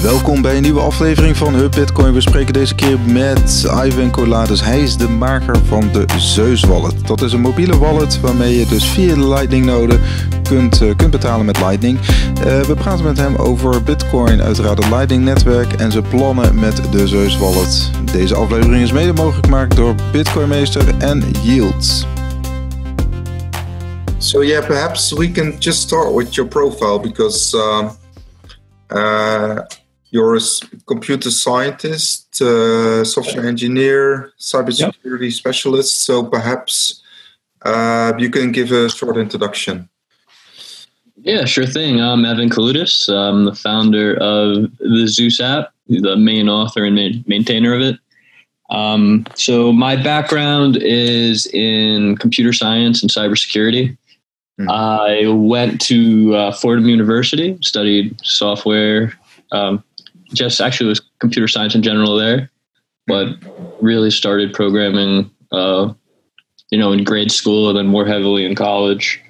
Welkom bij een nieuwe aflevering van Hup Bitcoin. We spreken deze keer met KALOUDIS. Hij is de maker van de ZEUS wallet. Dat is een mobiele wallet waarmee je dus via de Lightning-node kunt betalen met Lightning. We praten met hem over Bitcoin, uiteraard het Lightning-netwerk en zijn plannen met de ZEUS wallet. Deze aflevering is mede mogelijk gemaakt door Bitcoinmeester en Yield. So yeah, perhaps we can just start with your profile because you're a computer scientist, software engineer, cybersecurity specialist. So perhaps you can give a short introduction. Yeah, sure thing. I'm Evan KALOUDIS. I'm the founder of the ZEUS app, the main author and maintainer of it. So my background is in computer science and cybersecurity. I went to Fordham University, studied software, just actually was computer science in general there, but really started programming, in grade school and then more heavily in college.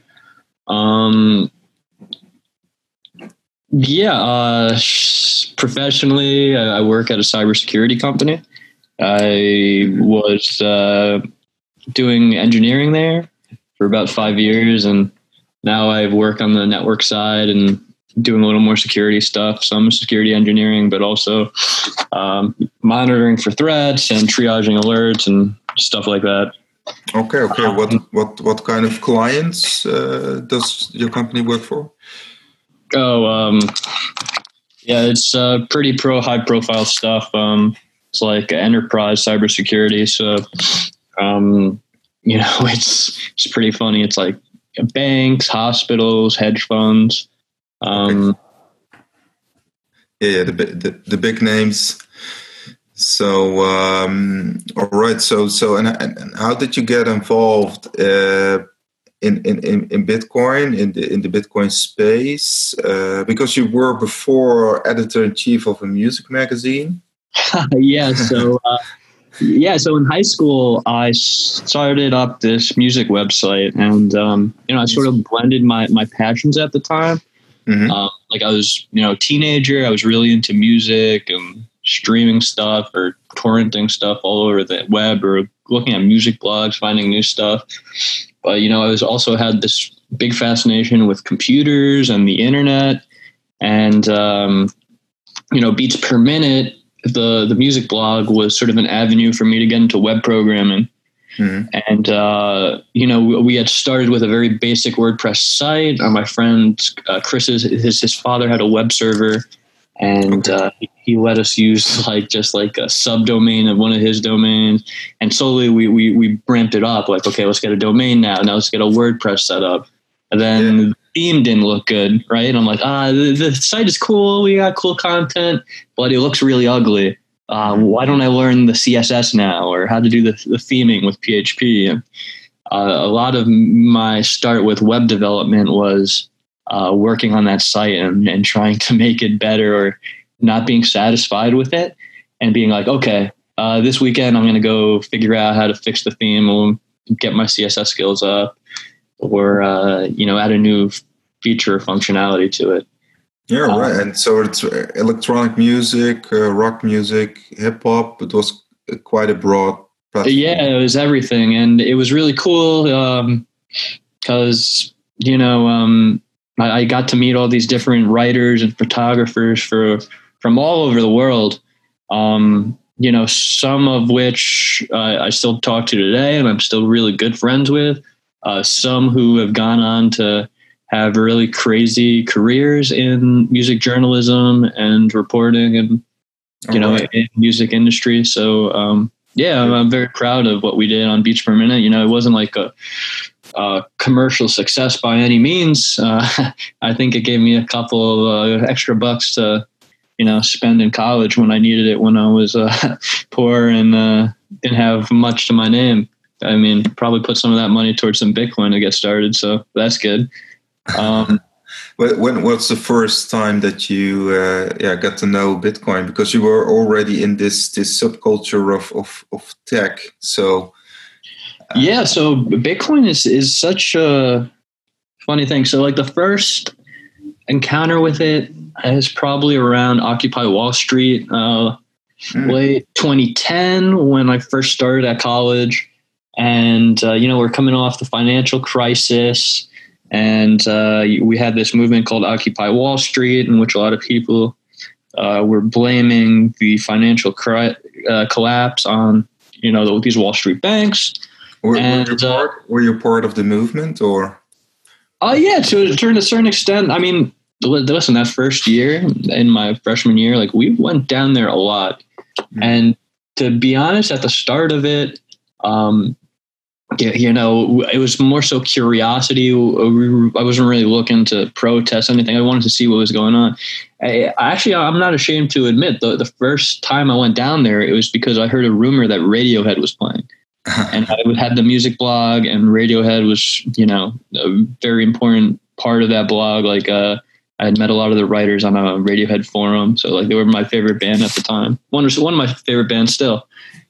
Professionally, I work at a cybersecurity company. I was doing engineering there for about 5 years, and now I work on the network side and doing a little more security stuff, some security engineering, but also monitoring for threats and triaging alerts and stuff like that. Okay. What kind of clients does your company work for? It's pretty high profile stuff. It's like enterprise cybersecurity. So, it's pretty funny. It's like banks, hospitals, hedge funds. The big names. So, all right. So, and how did you get involved in Bitcoin, in the Bitcoin space? Because you were before editor-in-chief of a music magazine. So in high school, I started up this music website, and I sort of blended my passions at the time. Mm-hmm. I was, a teenager. I was really into music and streaming stuff or torrenting stuff all over the web or looking at music blogs, finding new stuff. But I was also had this big fascination with computers and the internet, and beats per minute. The music blog was sort of an avenue for me to get into web programming. Mm-hmm. And, we had started with a very basic WordPress site. My friend Chris's, his father had a web server, and he let us use just a subdomain of one of his domains. And slowly we ramped it up. Okay, let's get a domain now. Now let's get a WordPress set up. And then the theme didn't look good, right? And I'm like, the site is cool. We got cool content, but it looks really ugly. Why don't I learn the CSS now, or how to do the theming with PHP? And a lot of my start with web development was working on that site and trying to make it better, or not being satisfied with it and being like, okay, this weekend I'm going to go figure out how to fix the theme or get my CSS skills up, or add a new feature or functionality to it. Yeah, right. And so it's electronic music, rock music, hip hop. It was quite a broad platform. Yeah, it was everything, and it was really cool because I got to meet all these different writers and photographers from all over the world. Some of which I still talk to today, and I'm still really good friends with. Some who have gone on to have really crazy careers in music journalism and reporting and, in music industry. So, I'm very proud of what we did on Beats Per Minute. It wasn't like a commercial success by any means. I think it gave me a couple of extra bucks to, spend in college when I needed it, when I was poor and didn't have much to my name. I mean, probably put some of that money towards some Bitcoin to get started. So that's good. When was the first time that you got to know Bitcoin? Because you were already in this subculture of tech. So so Bitcoin is such a funny thing. So the first encounter with it is probably around Occupy Wall Street, late 2010 when I first started at college. And, we're coming off the financial crisis, and we had this movement called Occupy Wall Street, in which a lot of people were blaming the financial collapse on, these Wall Street banks. Were you part of the movement, or? Yeah, to a certain extent. I mean, listen, that first year in my freshman year, like, we went down there a lot. Mm-hmm. And to be honest, at the start of it, it was more so curiosity. I wasn't really looking to protest anything. I wanted to see what was going on. I'm not ashamed to admit, the first time I went down there, it was because I heard a rumor that Radiohead was playing. And I had the music blog, and Radiohead was, a very important part of that blog. Like, I had met a lot of the writers on a Radiohead forum. So, like, they were my favorite band at the time. One of my favorite bands still.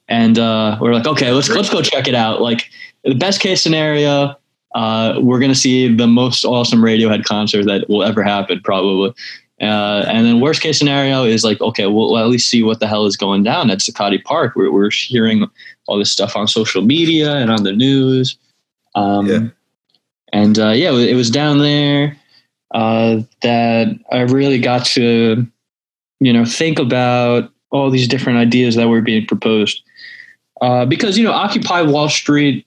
And we're like, okay, let's go check it out. Like, the best case scenario, we're going to see the most awesome Radiohead concert that will ever happen, probably. And then worst case scenario is like, okay, we'll at least see what the hell is going down at Zuccotti Park. We're hearing all this stuff on social media and on the news. And it was down there that I really got to, think about all these different ideas that were being proposed. Because, Occupy Wall Street,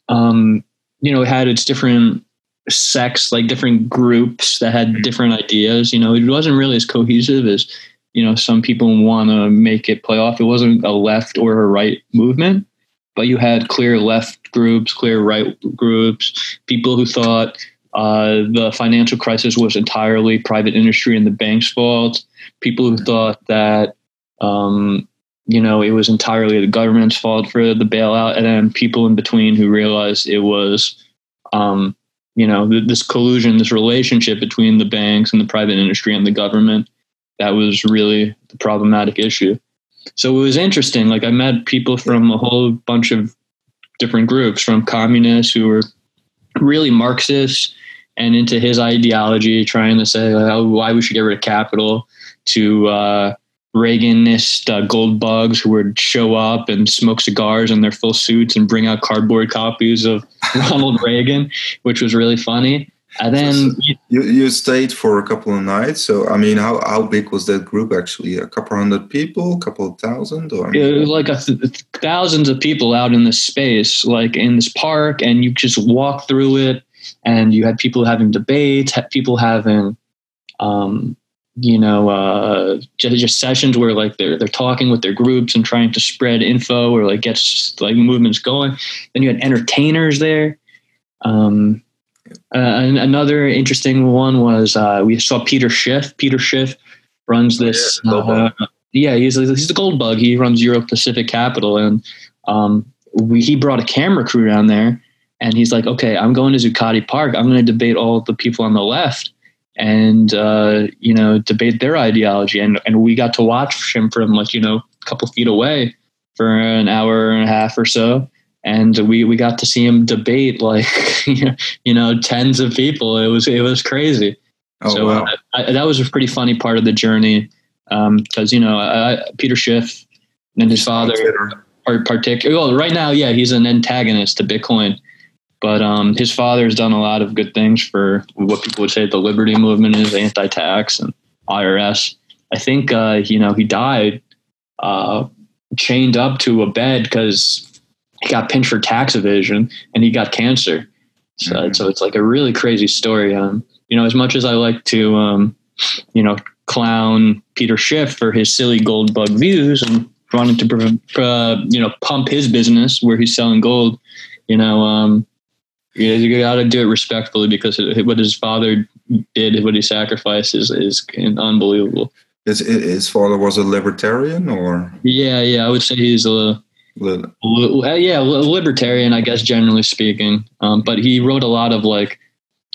it had its different sects, like different groups that had different ideas. It wasn't really as cohesive as, some people want to make it play off. It wasn't a left or a right movement, but you had clear left groups, clear right groups, people who thought the financial crisis was entirely private industry and the bank's fault, people who thought that, it was entirely the government's fault for the bailout, and then people in between who realized it was, this collusion, this relationship between the banks and the private industry and the government, that was really the problematic issue. So it was interesting. Like, I met people from a whole bunch of different groups, from communists who were really Marxists and into his ideology, trying to say why we should get rid of capital, to Reaganist gold bugs who would show up and smoke cigars in their full suits and bring out cardboard copies of Ronald Reagan, which was really funny. And then you stayed for a couple of nights. So, I mean, how big was that group actually? A couple hundred people, a couple of thousand? Or it was like thousands of people out in this space, like in this park, and you just walk through it, and you had people having debates, people having, just sessions where like they're talking with their groups and trying to spread info or like get like movements going. Then you had entertainers there. And another interesting one was we saw Peter Schiff. Peter Schiff runs this. He's the gold bug. He runs Euro Pacific Capital, and he brought a camera crew down there. And he's like, okay, I'm going to Zuccotti Park. I'm going to debate all the people on the left and, debate their ideology. And we got to watch him from a couple feet away for an hour and a half or so. And we got to see him debate tens of people. It was crazy. Wow. That was a pretty funny part of the journey. Cause Peter Schiff and his father are particular. Right now, he's an antagonist to Bitcoin. But his father has done a lot of good things for what people would say the liberty movement is, anti-tax and IRS. I think, he died chained up to a bed because he got pinched for tax evasion and he got cancer. So it's like a really crazy story. As much as I like to, clown Peter Schiff for his silly gold bug views and wanting to, pump his business where he's selling gold, you got to do it respectfully because what his father did, what he sacrificed is unbelievable. His father was a libertarian, or? Yeah. I would say he's a libertarian, I guess, generally speaking. But he wrote a lot of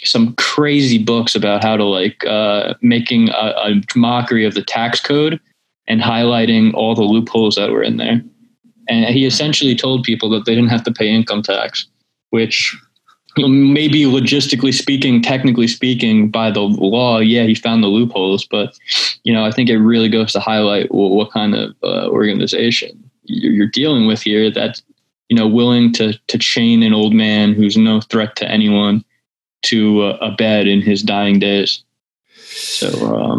some crazy books about how to making a mockery of the tax code and highlighting all the loopholes that were in there. And he essentially told people that they didn't have to pay income tax, which maybe logistically speaking, technically speaking, by the law, yeah, he found the loopholes. But, I think it really goes to highlight what kind of organization you're dealing with here that's, willing to chain an old man who's no threat to anyone to a bed in his dying days. So, I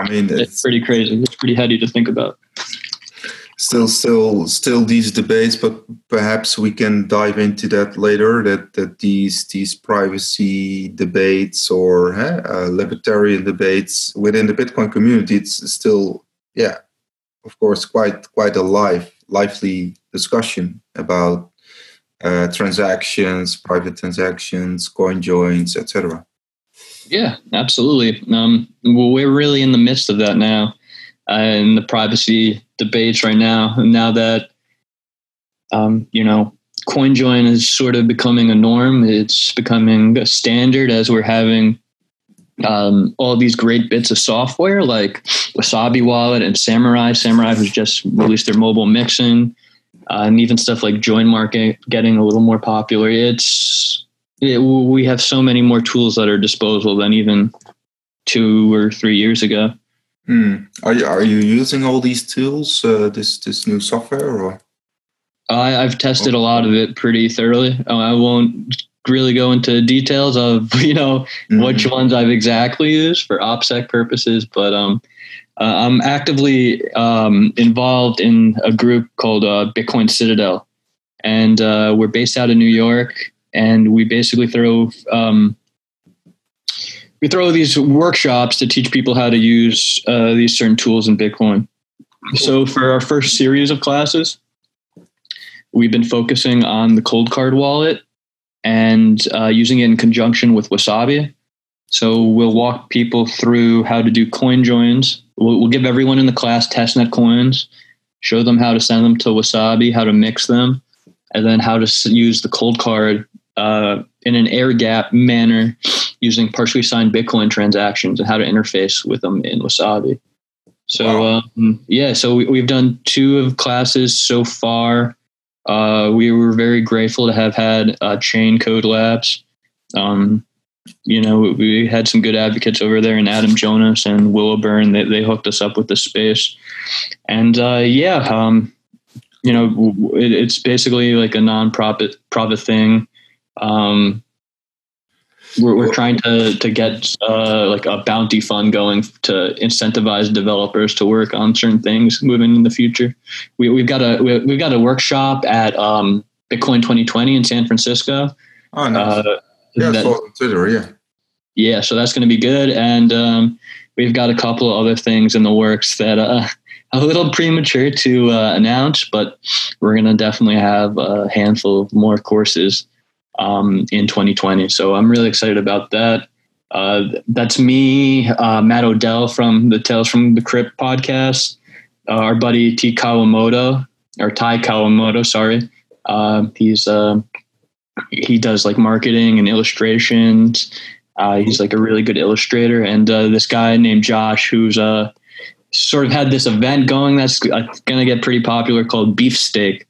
mean, it's pretty crazy. It's pretty heady to think about. Still these debates, but perhaps we can dive into that later. That these privacy debates or libertarian debates within the Bitcoin community, it's still, of course, quite a lively discussion about transactions, private transactions, coin joins, etc. Yeah, absolutely. We're really in the midst of that now. In the privacy debates right now. And now that, CoinJoin is sort of becoming a norm, it's becoming a standard as we're having all these great bits of software like Wasabi Wallet and Samurai. Samurai has just released their mobile mixing, and even stuff like JoinMarket getting a little more popular. We have so many more tools at our disposal than even 2 or 3 years ago. Are you using all these tools, this new software? Or? I've tested a lot of it pretty thoroughly. I won't really go into details of which ones I've exactly used for OPSEC purposes, but I'm actively involved in a group called Bitcoin Citadel, and we're based out of New York, and we basically throw these workshops to teach people how to use these certain tools in Bitcoin. So for our first series of classes, we've been focusing on the cold card wallet and using it in conjunction with Wasabi. So we'll walk people through how to do coin joins. We'll give everyone in the class testnet coins, show them how to send them to Wasabi, how to mix them, and then how to use the cold card in an air gap manner using partially signed Bitcoin transactions and how to interface with them in Wasabi. So, wow. So we've done 2 of classes so far. We were very grateful to have had Chain Code Labs. We had some good advocates over there, and Adam Jonas and Willow Byrne. They hooked us up with the space. And it's basically like a non-profit thing. We're trying to get like a bounty fund going to incentivize developers to work on certain things moving in the future. We've got a workshop at Bitcoin 2020 in San Francisco. Oh, nice. On Twitter, yeah. So that's going to be good, and we've got a couple of other things in the works that a little premature to announce, but we're going to definitely have a handful more courses in 2020. So I'm really excited about that. That's me, Matt Odell from the Tales from the Crypt podcast, our buddy Ty Kawamoto, sorry. He does like marketing and illustrations. He's like a really good illustrator. And this guy named Josh, who's sort of had this event going that's going to get pretty popular called Beefsteak.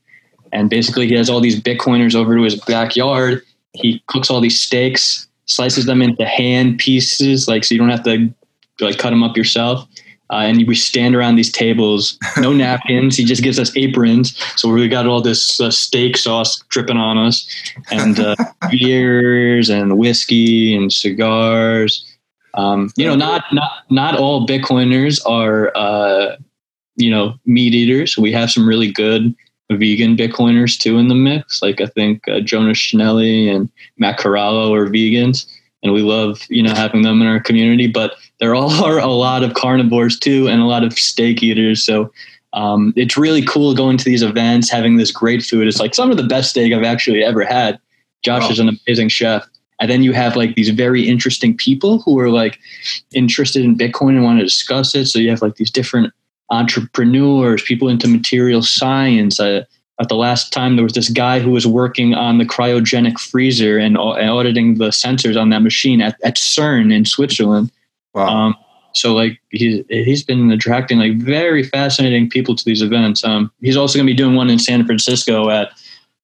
And basically he has all these Bitcoiners over to his backyard. He cooks all these steaks, slices them into hand pieces, so you don't have to cut them up yourself. And we stand around these tables, no napkins. He just gives us aprons. So we got all this steak sauce dripping on us, and beers and whiskey and cigars. Not all Bitcoiners are, meat eaters. We have some really good vegan Bitcoiners too in the mix. Like I think Jonas Schnelly and Matt Corallo are vegans, and we love, having them in our community, but there are a lot of carnivores too, and a lot of steak eaters. So it's really cool going to these events, having this great food. It's like some of the best steak I've actually ever had. Josh is an amazing chef. And then you have like these very interesting people who are like interested in Bitcoin and want to discuss it. So you have like these different entrepreneurs, people into material science. At the last time, there was this guy who was working on the cryogenic freezer and auditing the sensors on that machine at CERN in Switzerland. Wow. So like he's been attracting like very fascinating people to these events. He's also going to be doing one in San Francisco at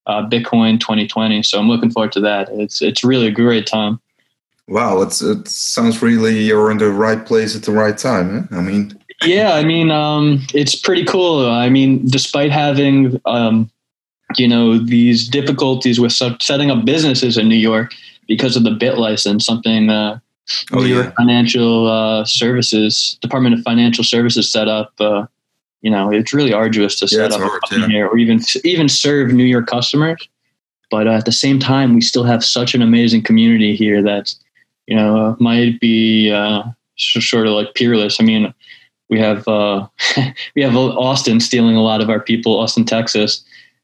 Bitcoin 2020. So I'm looking forward to that. It's really a great time. Wow, it sounds really you're in the right place at the right time. Huh? I mean, yeah, I mean, it's pretty cool. I mean, despite having these difficulties with setting up businesses in New York because of the BIT license, something New York Financial Services, Department of Financial Services set up. It's really arduous to set up a company here or even serve New York customers. But at the same time, we still have such an amazing community here that's, might be sort of like peerless. I mean, we have Austin stealing a lot of our people, Austin, Texas.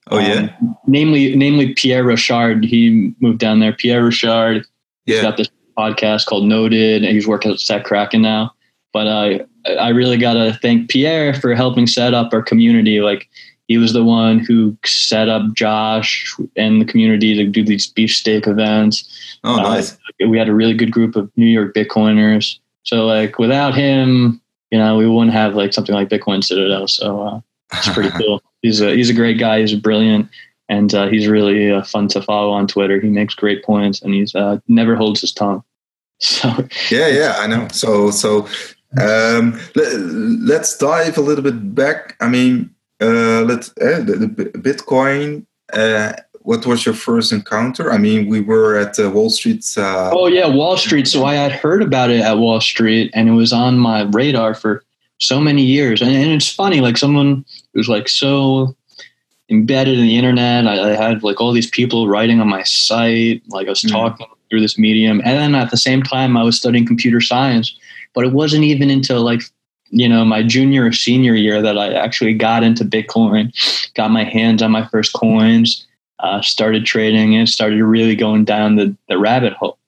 Oh yeah. Namely Pierre Rochard. He moved down there. Pierre Rochard. He's got this podcast called Noted, and he's working at Kraken now. But I really got to thank Pierre for helping set up our community. Like, he was the one who set up Josh and the community to do these beefsteak events. Oh, nice. We had a really good group of New York Bitcoiners. So like without him, we wouldn't have like something like Bitcoin Citadel. So it's pretty cool. He's a great guy. He's brilliant. And he's really fun to follow on Twitter. He makes great points, and he's never holds his tongue. So yeah, I know. So let's dive a little bit back. I mean, the Bitcoin. What was your first encounter? I mean, we were at Wall Street. Wall Street. So I had heard about it at Wall Street, and it was on my radar for so many years. And it's funny, like someone who's like so embedded in the internet. I had like all these people writing on my site. Like I was talking through this medium, and then at the same time, I was studying computer science. But it wasn't even until like my junior or senior year that I actually got into Bitcoin, got my hands on my first coins. Started trading and started really going down the rabbit hole.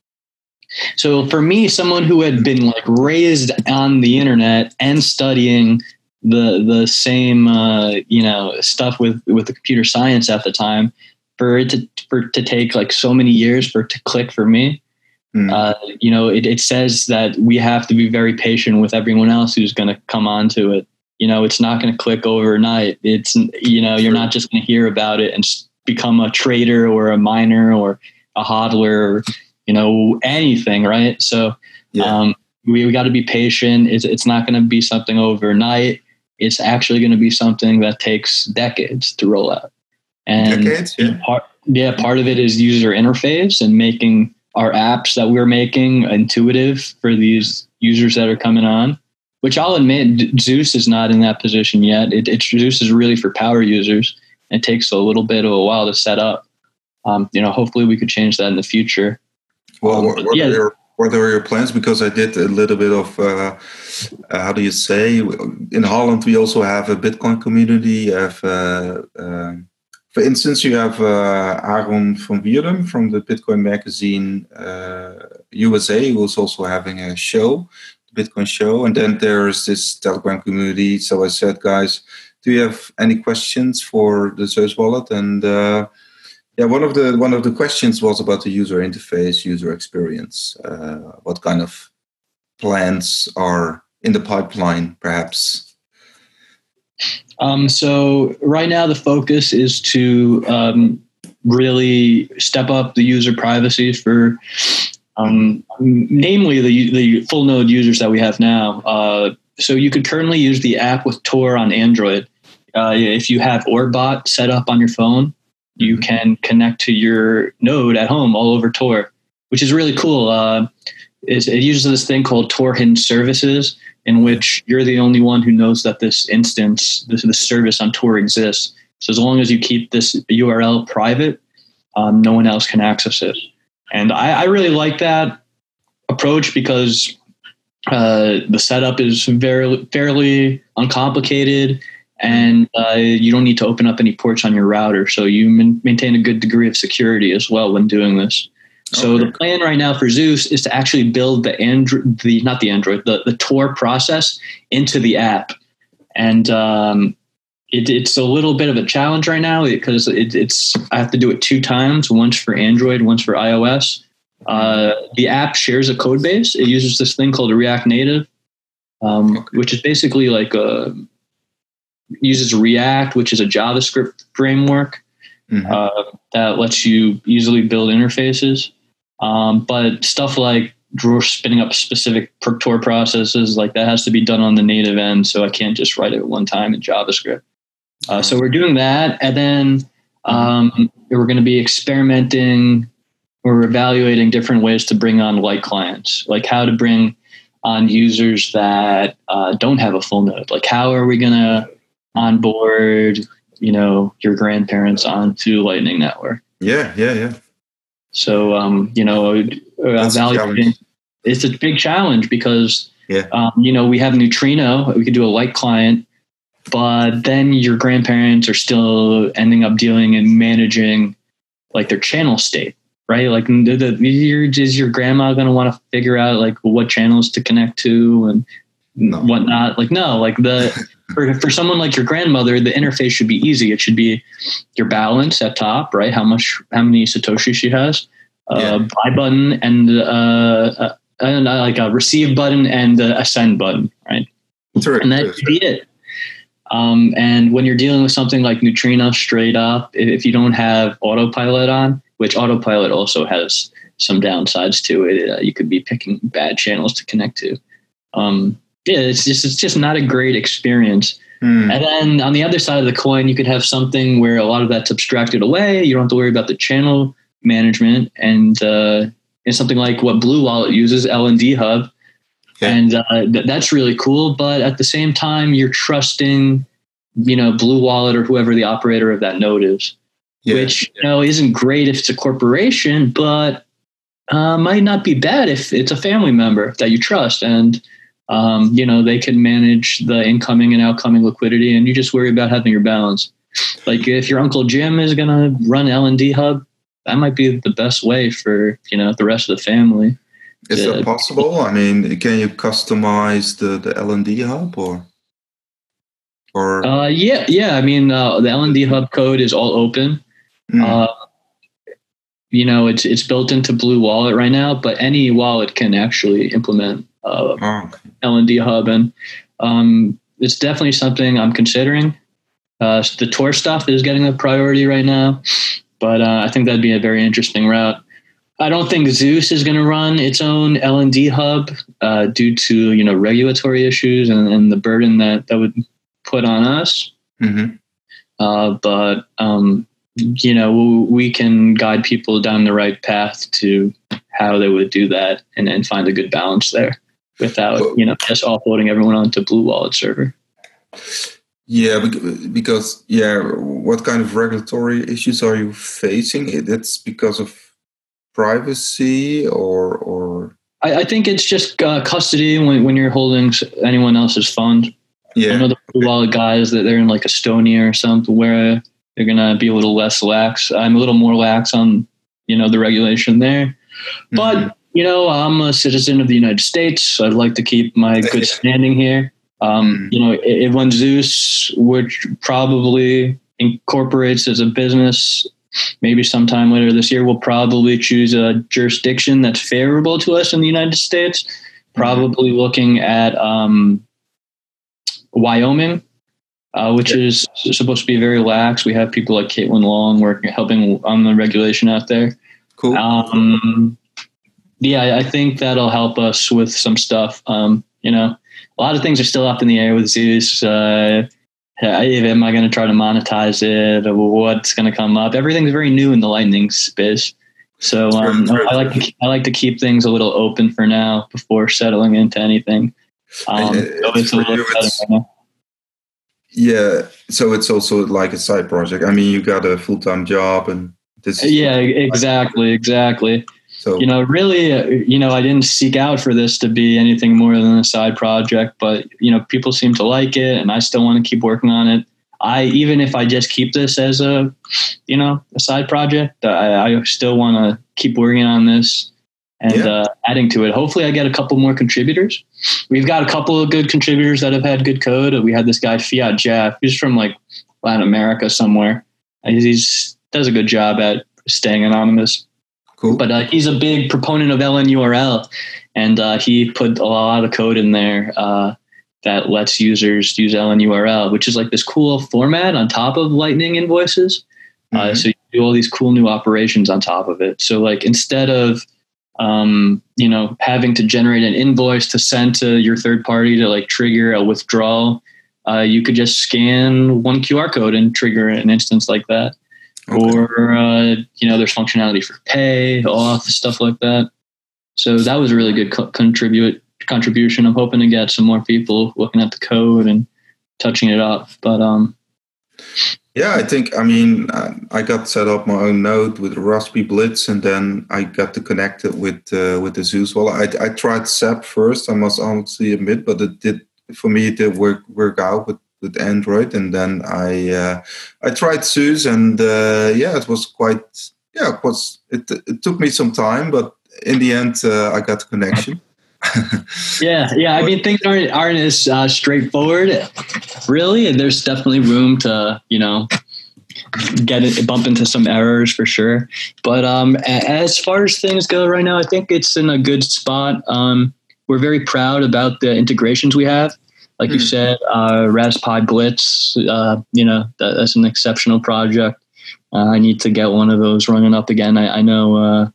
So for me, someone who had been like raised on the internet and studying the same stuff with the computer science at the time, for it to take like so many years for it to click for me, it says that we have to be very patient with everyone else who's going to come onto it. It's not going to click overnight. It's you're not just going to hear about it and become a trader or a miner or a hodler or, anything. Right. So, we got to be patient. It's not going to be something overnight. It's actually going to be something that takes decades to roll out. And decades? Yeah. Part of it is user interface and making our apps that we're making intuitive for these users that are coming on, which I'll admit ZEUS is not in that position yet. ZEUS is really for power users. It takes a little bit of a while to set up. Hopefully we could change that in the future. Well, what are your plans? Because I did a little bit of, how do you say? In Holland, we also have a Bitcoin community. For instance, you have Aaron van Wierdum from the Bitcoin magazine USA, who's also having a show, the Bitcoin show. And then there's this Telegram community. So I said, guys, do you have any questions for the ZEUS wallet? And one of the questions was about the user interface, user experience. What kind of plans are in the pipeline, perhaps? So right now the focus is to really step up the user privacy for, namely the full node users that we have now. So you could currently use the app with Tor on Android. If you have Orbot set up on your phone, you can connect to your node at home all over Tor, which is really cool. It uses this thing called Tor Hidden Services, in which you're the only one who knows that this instance, this service on Tor exists. So as long as you keep this URL private, no one else can access it. And I really like that approach because the setup is fairly uncomplicated, and you don't need to open up any ports on your router. So you maintain a good degree of security as well when doing this. So the plan right now for ZEUS is to actually build the Tor process into the app. And it's a little bit of a challenge right now because I have to do it 2 times, once for Android, once for iOS. The app shares a code base. It uses this thing called React Native, which is basically like uses React, which is a JavaScript framework. that lets you easily build interfaces. But stuff like spinning up specific Tor processes, like that has to be done on the native end. So I can't just write it one time in JavaScript. So we're doing that. And then we're going to be experimenting or evaluating different ways to bring on light clients, like how to bring on users that don't have a full node. Like how are we going to onboard, your grandparents onto Lightning Network? Yeah. So, evaluating, it's a big challenge because, we have Neutrino, we could do a light client, but then your grandparents are still ending up dealing and managing like their channel state, right? Like is your grandma going to want to figure out like what channels to connect to and whatnot? Like, no, like for someone like your grandmother, the interface should be easy. It should be your balance at top, right? How many Satoshi she has, buy button and like a receive button and a send button, right? And that should be it. And when you're dealing with something like Neutrino straight up, if you don't have autopilot on, which autopilot also has some downsides to it, you could be picking bad channels to connect to. It's just not a great experience. And then on the other side of the coin, you could have something where a lot of that's abstracted away. You don't have to worry about the channel management, and it's something like what Blue Wallet uses, LND Hub. And that's really cool. But at the same time, you're trusting, Blue Wallet or whoever the operator of that node is, which, isn't great if it's a corporation, but might not be bad if it's a family member that you trust. And, they can manage the incoming and outcoming liquidity, and you just worry about having your balance. Like if your Uncle Jim is going to run L&D Hub, that might be the best way for, the rest of the family. Is that possible? I mean, can you customize the L&D Hub or? Yeah. I mean, the L&D Hub code is all open. It's built into Blue Wallet right now, but any wallet can actually implement L&D Hub, and it's definitely something I'm considering. The Tor stuff is getting a priority right now, but I think that'd be a very interesting route. I don't think ZEUS is going to run its own L&D Hub due to regulatory issues and the burden that would put on us. But we can guide people down the right path to how they would do that and find a good balance there without just offloading everyone onto Blue Wallet server. Yeah, because what kind of regulatory issues are you facing? It's because of privacy or I think it's just custody when you're holding anyone else's fund. I know the Blue Wallet guys that they're in like Estonia or something where they're gonna be a little less lax. I'm a little more lax on the regulation there, but I'm a citizen of the United States, so I'd like to keep my good standing here. When ZEUS, which probably incorporates as a business, maybe sometime later this year, we'll probably choose a jurisdiction that's favorable to us in the United States, probably looking at Wyoming, which is supposed to be very lax. We have people like Caitlin Long helping on the regulation out there. Cool. I think that'll help us with some stuff. A lot of things are still up in the air with ZEUS. Am I going to try to monetize it? Or what's going to come up? Everything's very new in the Lightning space. So I like to keep things a little open for now before settling into anything. So it's also like a side project. I mean, you got a full-time job and this. Exactly. So, really, I didn't seek out for this to be anything more than a side project, but, people seem to like it and I still want to keep working on it. Even if I just keep this as a side project, I still want to keep working on this and adding to it. Hopefully I get a couple more contributors. We've got a couple of good contributors that have had good code. We had this guy, Fiat Jeff. He's from like Latin America somewhere. He does a good job at staying anonymous. Cool. But he's a big proponent of LNURL, and he put a lot of code in there that lets users use LNURL, which is like this cool format on top of Lightning invoices. So you do all these cool new operations on top of it. So like instead of having to generate an invoice to send to your third party to like trigger a withdrawal, you could just scan one QR code and trigger an instance like that. Okay. Or there's functionality for pay, off, stuff like that. So that was a really good contribution. I'm hoping to get some more people looking at the code and touching it up. But yeah, I got set up my own node with a Raspberry Blitz, and then I got to connect it with the ZEUS wallet. I tried SAP first, I must honestly admit, but it did work out with Android, and then I tried ZEUS, and it was it took me some time, but in the end I got the connection. Yeah. Things aren't as straightforward, really, and there's definitely room to bump into some errors for sure. But as far as things go right now, I think it's in a good spot. We're very proud about the integrations we have. Like you said, Raspberry Blitz, that's an exceptional project. I need to get one of those running up again. I know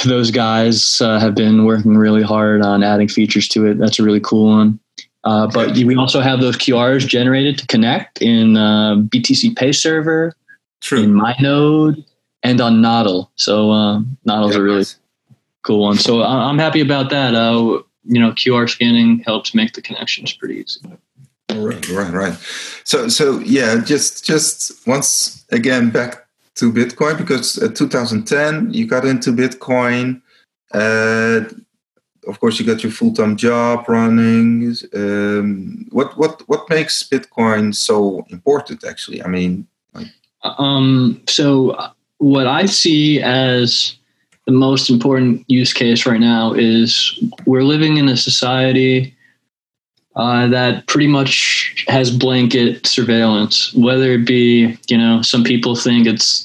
those guys have been working really hard on adding features to it. That's a really cool one. But we also have those QRs generated to connect in BTC Pay Server, in MyNode, and on Nodl. So Nodl's a really cool one. So I'm happy about that. QR scanning helps make the connections pretty easy. Right. So yeah, just once again back to Bitcoin, because 2010 you got into Bitcoin. Of course, you got your full-time job running. What makes Bitcoin so important? Actually, so what I see as the most important use case right now is we're living in a society that pretty much has blanket surveillance, whether it be, some people think it's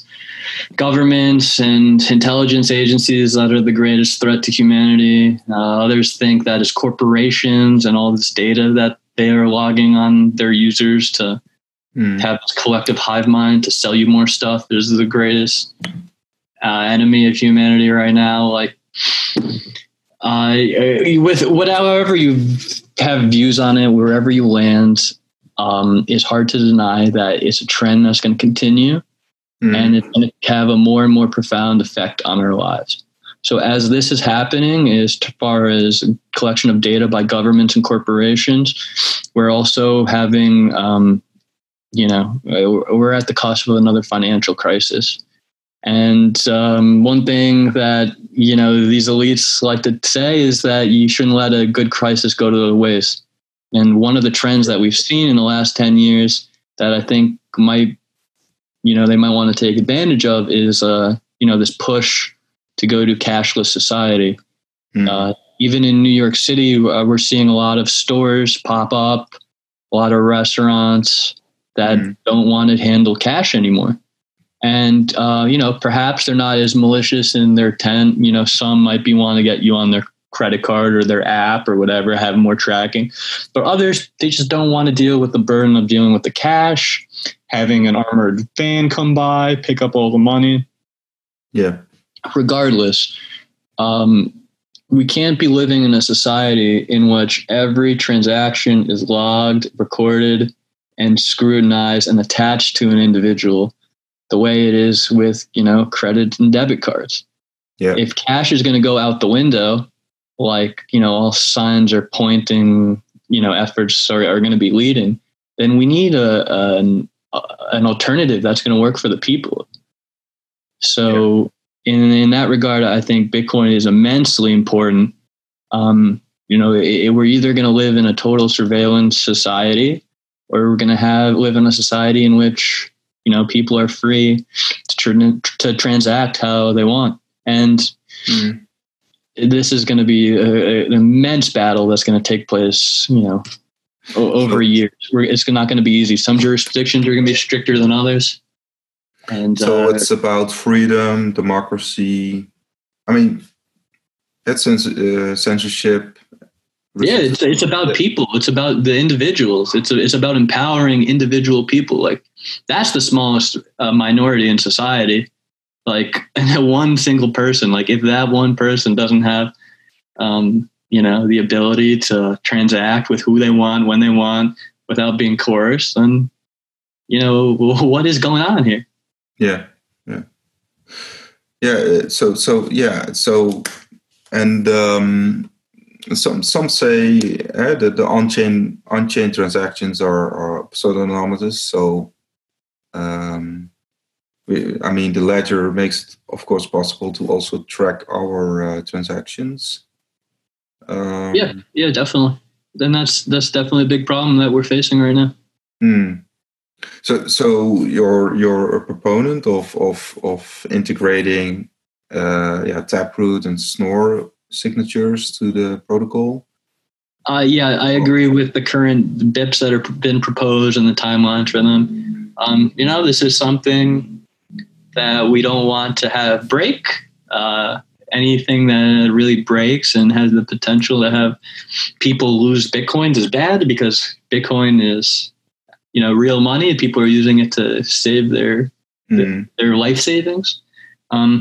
governments and intelligence agencies that are the greatest threat to humanity. Others think that it's corporations and all this data that they are logging on their users to have this collective hive mind to sell you more stuff is the greatest enemy of humanity right now. Like, with however you have views on it, wherever you land, it's hard to deny that it's a trend that's going to continue, and it's going to have a more and more profound effect on our lives. So as this is happening, as far as collection of data by governments and corporations, we're also having, we're at the cusp of another financial crisis. And one thing that, these elites like to say is that you shouldn't let a good crisis go to waste. And one of the trends that we've seen in the last 10 years that I think might, they might want to take advantage of is, this push to go to cashless society. Even in New York City, we're seeing a lot of stores pop up, a lot of restaurants that don't want to handle cash anymore. And, perhaps they're not as malicious in their intent. Some might want to get you on their credit card or their app or whatever, have more tracking. But others, they just don't want to deal with the burden of dealing with the cash, having an armored van come by, pick up all the money. Yeah. Regardless, we can't be living in a society in which every transaction is logged, recorded, and scrutinized and attached to an individual, the way it is with, credit and debit cards. Yeah. If cash is going to go out the window, like, all signs are pointing, efforts are going to be leading, then we need an alternative that's going to work for the people. So in that regard, I think Bitcoin is immensely important. We're either going to live in a total surveillance society, or we're going to live in a society in which people are free to transact how they want. And this is going to be an immense battle that's going to take place, over years. It's not going to be easy. Some jurisdictions are going to be stricter than others. And so it's about freedom, democracy. That's censorship. Yeah, it's about people. It's about the individuals. It's about empowering individual people. Like, that's the smallest minority in society. Like, one single person. Like, if that one person doesn't have, the ability to transact with who they want, when they want, without being coerced, then, what is going on here? Yeah. And some say that the on-chain transactions are pseudonymous. So, the ledger makes it, of course, possible to also track our transactions. Yeah, definitely. Then that's definitely a big problem that we're facing right now. So you're a proponent of integrating Taproot and Schnorr signatures to the protocol? Yeah, I agree with the current BIPs that have been proposed and the timelines for them. This is something that we don't want to have break. Anything that really breaks and has the potential to have people lose Bitcoins is bad, because Bitcoin is, real money. People are using it to save their life savings.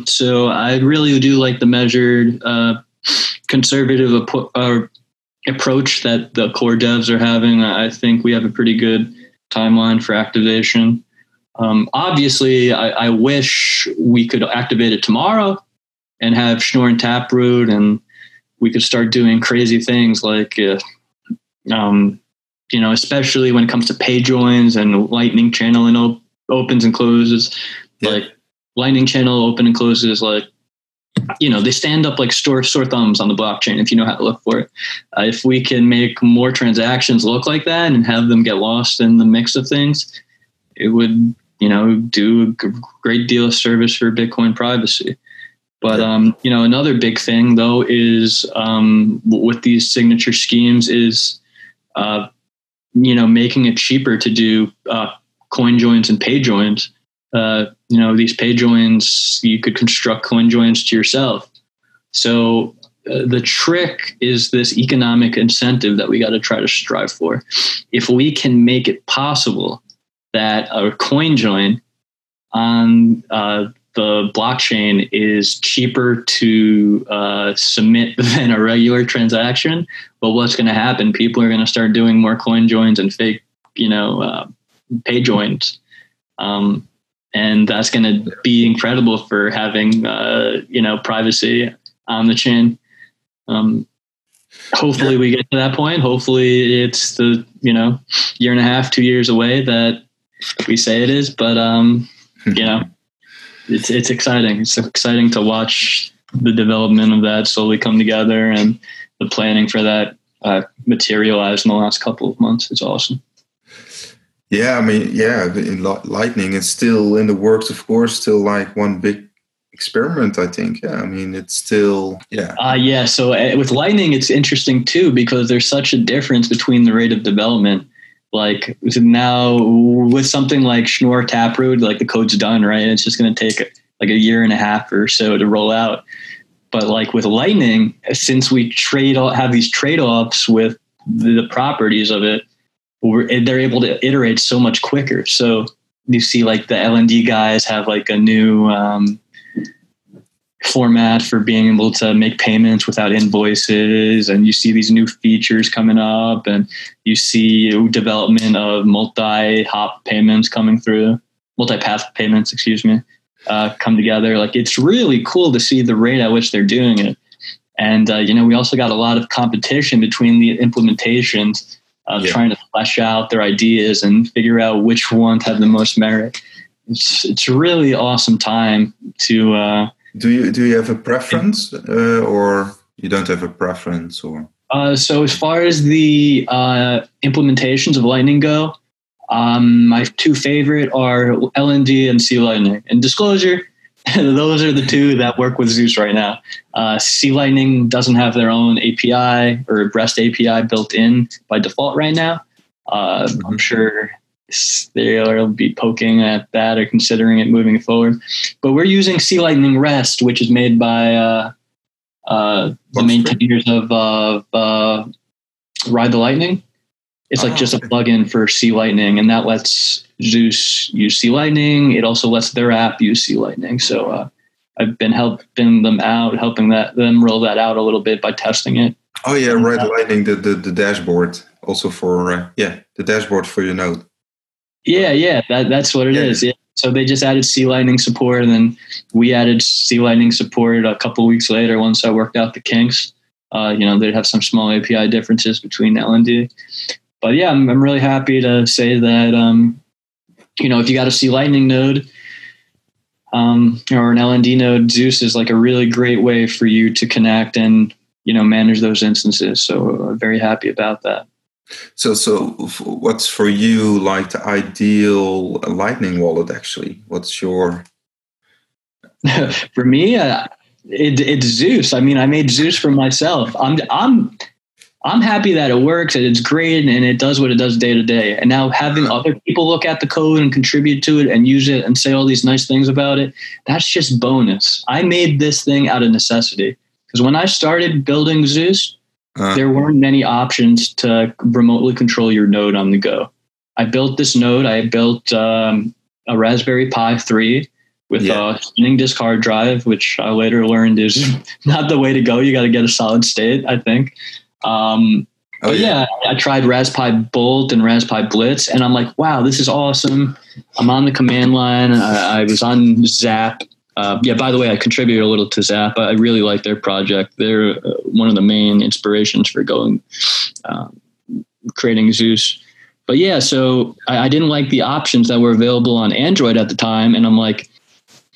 So I really do like the measured, conservative approach that the core devs are having. I think we have a pretty good timeline for activation. Obviously, I wish we could activate it tomorrow and have Schnorr and Taproot, and we could start doing crazy things like, especially when it comes to pay joins and Lightning channel and opens and closes. Yeah. Like, Lightning channel open and closes, like, they stand up like sore thumbs on the blockchain if you know how to look for it. If we can make more transactions look like that and have them get lost in the mix of things, it would, do a great deal of service for Bitcoin privacy. But, another big thing, though, is with these signature schemes is, making it cheaper to do coin joins and pay joins. These pay joins, you could construct coin joins to yourself. So the trick is this economic incentive that we got to try to strive for. If we can make it possible that a coin join on the blockchain is cheaper to submit than a regular transaction, well, what's going to happen? People are going to start doing more coin joins and fake, pay joins. And that's going to be incredible for having, privacy on the chain. Hopefully we get to that point. Hopefully it's the, year and a half, 2 years away that we say it is. But, it's exciting. It's exciting to watch the development of that slowly come together, and the planning for that materialize in the last couple of months. It's awesome. Yeah, Lightning is still in the works, of course, still like one big experiment, I think. Yeah, it's still, yeah. So with Lightning, it's interesting too, because there's such a difference between the rate of development. Like now with something like Schnorr Taproot, like the code's done, right? It's just going to take like a year and a half or so to roll out. But like with Lightning, since we have these trade-offs with the properties of it, they're able to iterate so much quicker. So you see like the LND guys have like a new format for being able to make payments without invoices. And you see these new features coming up, and you see development of multi-hop payments coming through, multi-path payments, come together. Like, it's really cool to see the rate at which they're doing it. And, we also got a lot of competition between the implementations, trying to flesh out their ideas and figure out which ones have the most merit. It's a really awesome time to. Do you have a preference, or you don't have a preference, or? So as far as the implementations of Lightning go, my two favorite are LND and C Lightning. And disclosure, those are the two that work with ZEUS right now. C Lightning doesn't have their own API or REST API built in by default right now. I'm sure they'll be poking at that or considering it moving forward. But we're using C Lightning REST, which is made by the maintainers of Ride the Lightning. It's like just a plugin for C Lightning, and that lets ZEUS use C Lightning. It also lets their app use C Lightning. So I've been helping them out, them roll that out a little bit by testing it. Oh yeah, Ride the Lightning, the dashboard also for the dashboard for your node. Yeah, that's what it is. Yeah. So they just added C Lightning support, and then we added C Lightning support a couple of weeks later once I worked out the kinks. They'd have some small API differences between L and D. But yeah, I'm really happy to say that, if you got a C Lightning node or an LND node, ZEUS is like a really great way for you to connect and, manage those instances. So I'm very happy about that. So what's for you like the ideal Lightning wallet, actually? What's your... For me, it's ZEUS. I mean, I made ZEUS for myself. I'm happy that it works and it's great and it does what it does day to day. And now having other people look at the code and contribute to it and use it and say all these nice things about it, that's just bonus. I made this thing out of necessity because when I started building ZEUS, there weren't many options to remotely control your node on the go. I built this node. I built a Raspberry Pi 3 with a spinning disk hard drive, which I later learned is not the way to go. You got to get a solid state, I think. I tried Raspberry Bolt and Raspberry Blitz, and I'm like, wow, this is awesome. I'm on the command line. I was on Zap. By the way, I contributed a little to Zap. I really like their project. They're one of the main inspirations for creating ZEUS. But yeah, so I didn't like the options that were available on Android at the time. And I'm like,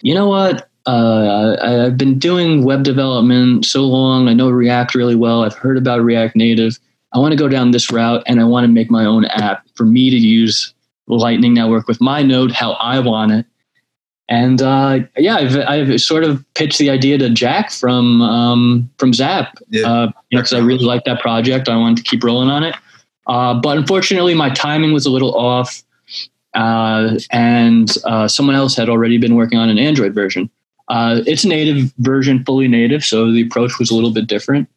you know what? I've been doing web development so long. I know React really well. I've heard about React Native. I want to go down this route and I want to make my own app for me to use the Lightning Network with my node, how I want it. And I've sort of pitched the idea to Jack from Zap because I really like that project. I wanted to keep rolling on it. But unfortunately, my timing was a little off. And someone else had already been working on an Android version. It's a native version, fully native, so the approach was a little bit different.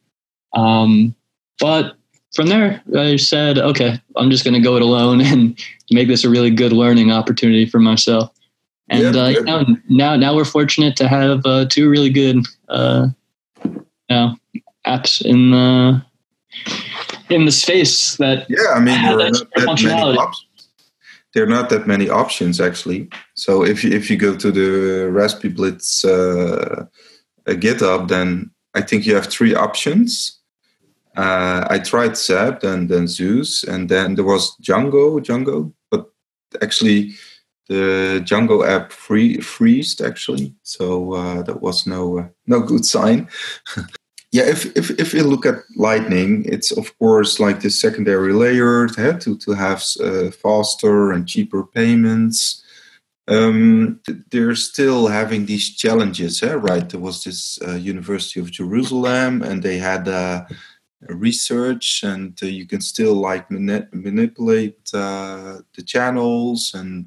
But from there, I said, okay, I'm just going to go it alone and make this a really good learning opportunity for myself. And now we're fortunate to have two really good apps in the space that there are not that many options actually. So if you go to the Raspberry Blitz GitHub, then I think you have three options. I tried Zap, then ZEUS, and then there was Django, but actually the Django app freezed actually. So that was no good sign. Yeah, if you look at Lightning, it's of course like the secondary layer to have faster and cheaper payments. They're still having these challenges, right? There was this University of Jerusalem, and they had research, and you can still like manipulate the channels, and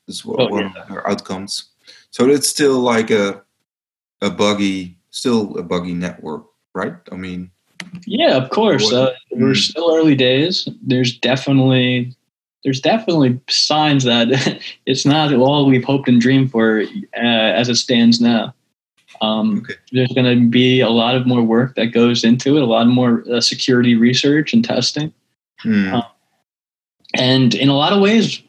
this is one of their outcomes. So it's still like a buggy network. Right? I mean, yeah, of course. We're still early days. There's definitely signs that it's not all we've hoped and dreamed for as it stands now. There's going to be a lot of more work that goes into it, a lot more security research and testing. And in a lot of ways,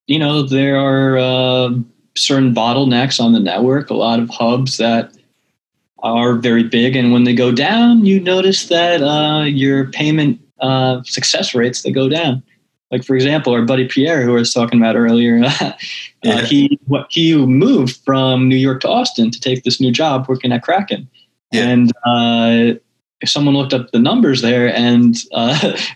there are certain bottlenecks on the network, a lot of hubs that are very big, and when they go down, you notice that your payment success rates, they go down. Like, for example, our buddy Pierre, who I was talking about earlier, he moved from New York to Austin to take this new job working at Kraken. And if someone looked up the numbers there, and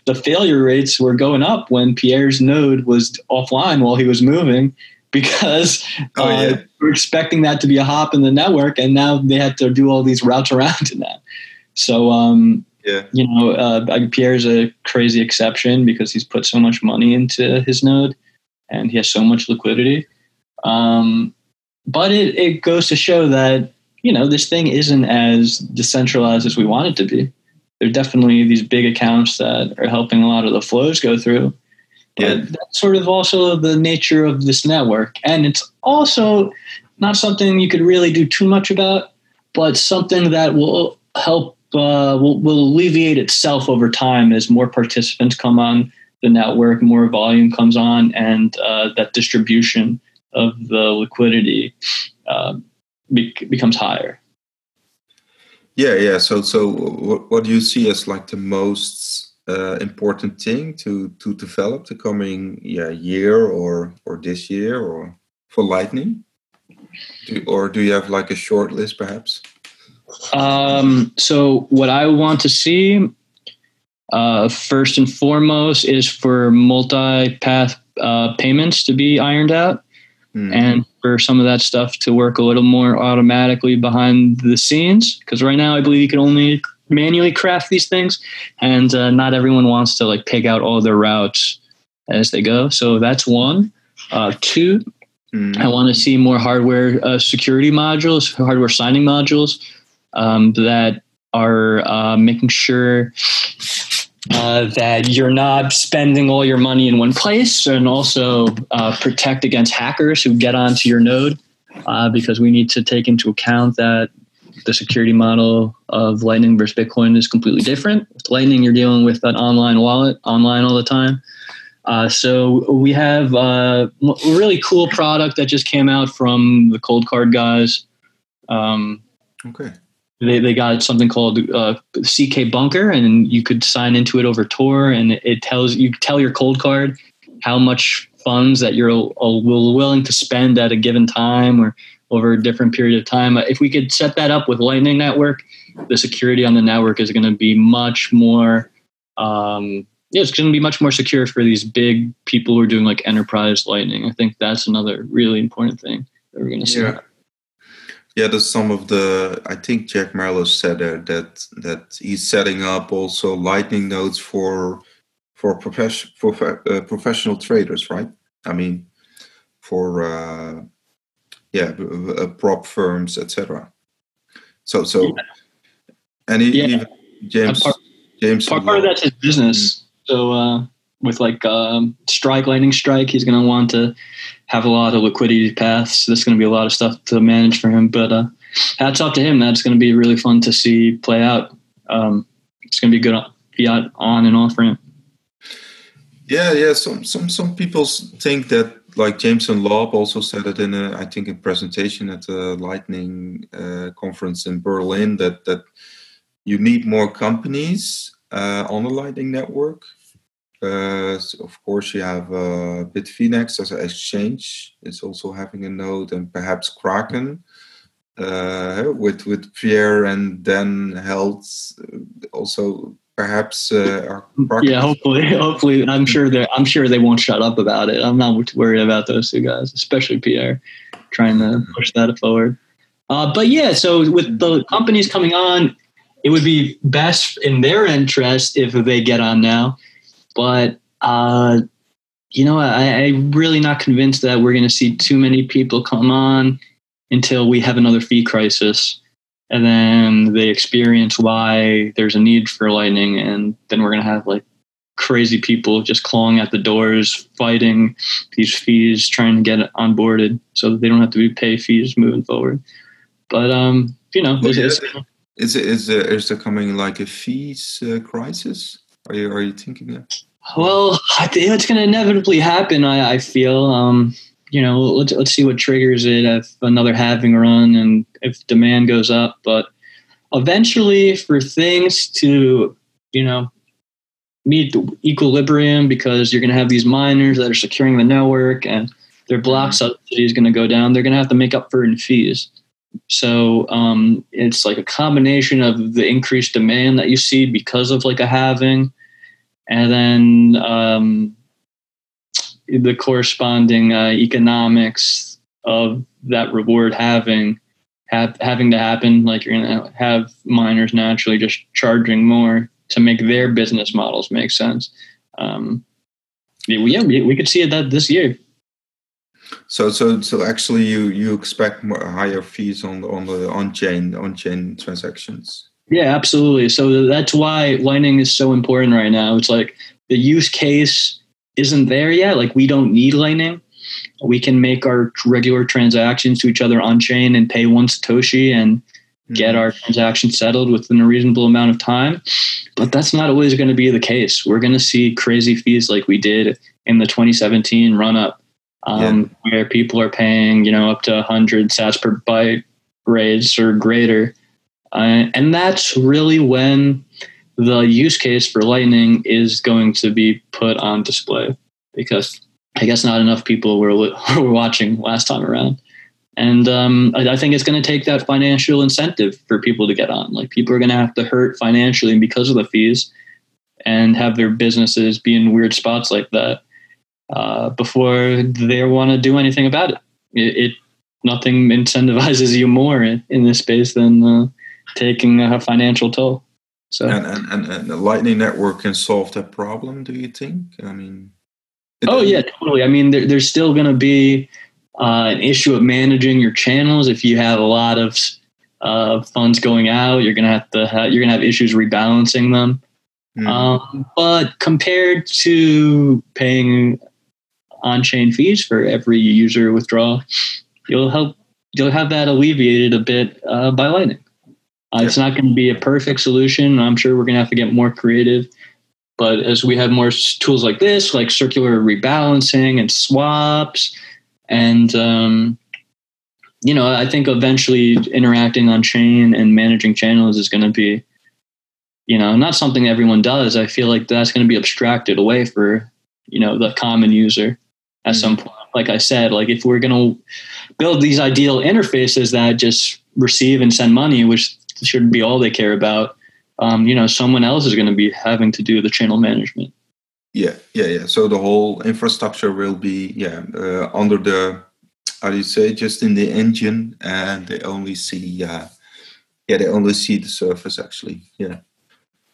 the failure rates were going up when Pierre's node was offline while he was moving, because we're expecting that to be a hop in the network, and now they had to do all these routes around to that. So, Pierre's a crazy exception because he's put so much money into his node, and he has so much liquidity. But it goes to show that, this thing isn't as decentralized as we want it to be. there's definitely these big accounts that are helping a lot of the flows go through. But that's sort of also the nature of this network. And it's also not something you could really do too much about, but something that will help, will alleviate itself over time as more participants come on the network, more volume comes on, and that distribution of the liquidity becomes higher. Yeah. So what do you see as like the most important thing to develop the coming year or this year or for Lightning? Do you have like a short list perhaps? So what I want to see first and foremost is for multi-path payments to be ironed out, and for some of that stuff to work a little more automatically behind the scenes. Because right now I believe you can only manually craft these things, and not everyone wants to like peg out all their routes as they go. So that's one. Two, I want to see more hardware security modules, hardware signing modules that are making sure that you're not spending all your money in one place, and also protect against hackers who get onto your node, because we need to take into account that the security model of Lightning versus Bitcoin is completely different. With Lightning, you're dealing with an online wallet, online all the time. So we have a really cool product that just came out from the Cold Card guys. Okay. They got something called CK Bunker, and you could sign into it over Tor, and it tells you tell your Cold Card how much funds that you're willing to spend at a given time or over a different period of time. If we could set that up with Lightning Network, the security on the network is going to be much more. It's going to be much more secure for these big people who are doing like enterprise Lightning. I think that's another really important thing that we're going to see. Yeah, that's some of the. I think Jack Marlowe said that he's setting up also Lightning nodes for professional traders, right? I mean, for prop firms, etc. So, and even James. Part of that's his business. So with like Lightning Strike, he's going to want to have a lot of liquidity paths. There's going to be a lot of stuff to manage for him. But hats off to him. That's going to be really fun to see play out. It's going to be good fiat on and off ramp. Yeah. Some people think that, like Jameson Lobb also said it in a presentation at the Lightning conference in Berlin, that you need more companies on the Lightning network. So of course, you have Bitfinex as an exchange. It's also having a node, and perhaps Kraken with Pierre and Dan Health also. Perhaps hopefully I'm sure they won't shut up about it. I'm not worried about those two guys, especially Pierre trying to push that forward. But yeah, so with the companies coming on, it would be best in their interest if they get on now. But I'm really not convinced that we're going to see too many people come on until we have another fee crisis. And then they experience why there's a need for Lightning, and then we're going to have like crazy people just clawing at the doors, fighting these fees, trying to get it onboarded so that they don't have to pay fees moving forward. But is there coming like a fees crisis? Are you thinking that? Well, I think it's going to inevitably happen. I feel. Let's see what triggers it if another halving run and if demand goes up. But eventually, for things to, meet the equilibrium, because you're going to have these miners that are securing the network and their block subsidy is going to go down, they're going to have to make up for it in fees. So it's like a combination of the increased demand that you see because of like a halving, and then the corresponding economics of that reward having to happen. Like you're going to have miners naturally just charging more to make their business models make sense. We could see that this year. So actually, you expect higher fees on the on-chain transactions. Yeah, absolutely. So that's why Lightning is so important right now. It's like the use case isn't there yet. Like we don't need Lightning. We can make our regular transactions to each other on chain and pay one Satoshi and get our transaction settled within a reasonable amount of time. But that's not always going to be the case. We're going to see crazy fees like we did in the 2017 run up, where people are paying, up to 100 sats per byte rates or greater. And that's really when the use case for Lightning is going to be put on display, because I guess not enough people were watching last time around. And I think it's going to take that financial incentive for people to get on. Like people are going to have to hurt financially because of the fees and have their businesses be in weird spots like that before they want to do anything about it. Nothing incentivizes you more in this space than taking a financial toll. So, and the Lightning Network can solve that problem, do you think? I mean, yeah, totally. I mean, there's still going to be an issue of managing your channels. If you have a lot of funds going out, you're going to have issues rebalancing them. But compared to paying on-chain fees for every user withdrawal, you'll have that alleviated a bit by Lightning. It's not going to be a perfect solution. I'm sure we're going to have to get more creative. But as we have more tools like this, like circular rebalancing and swaps, and I think eventually interacting on chain and managing channels is going to be, not something everyone does. I feel like that's going to be abstracted away for, the common user at some point. Like I said, like if we're going to build these ideal interfaces that just receive and send money, which should be all they care about, someone else is going to be having to do the channel management. Yeah. So the whole infrastructure will be, under the, just in the engine, and they only see, the surface actually. Yeah.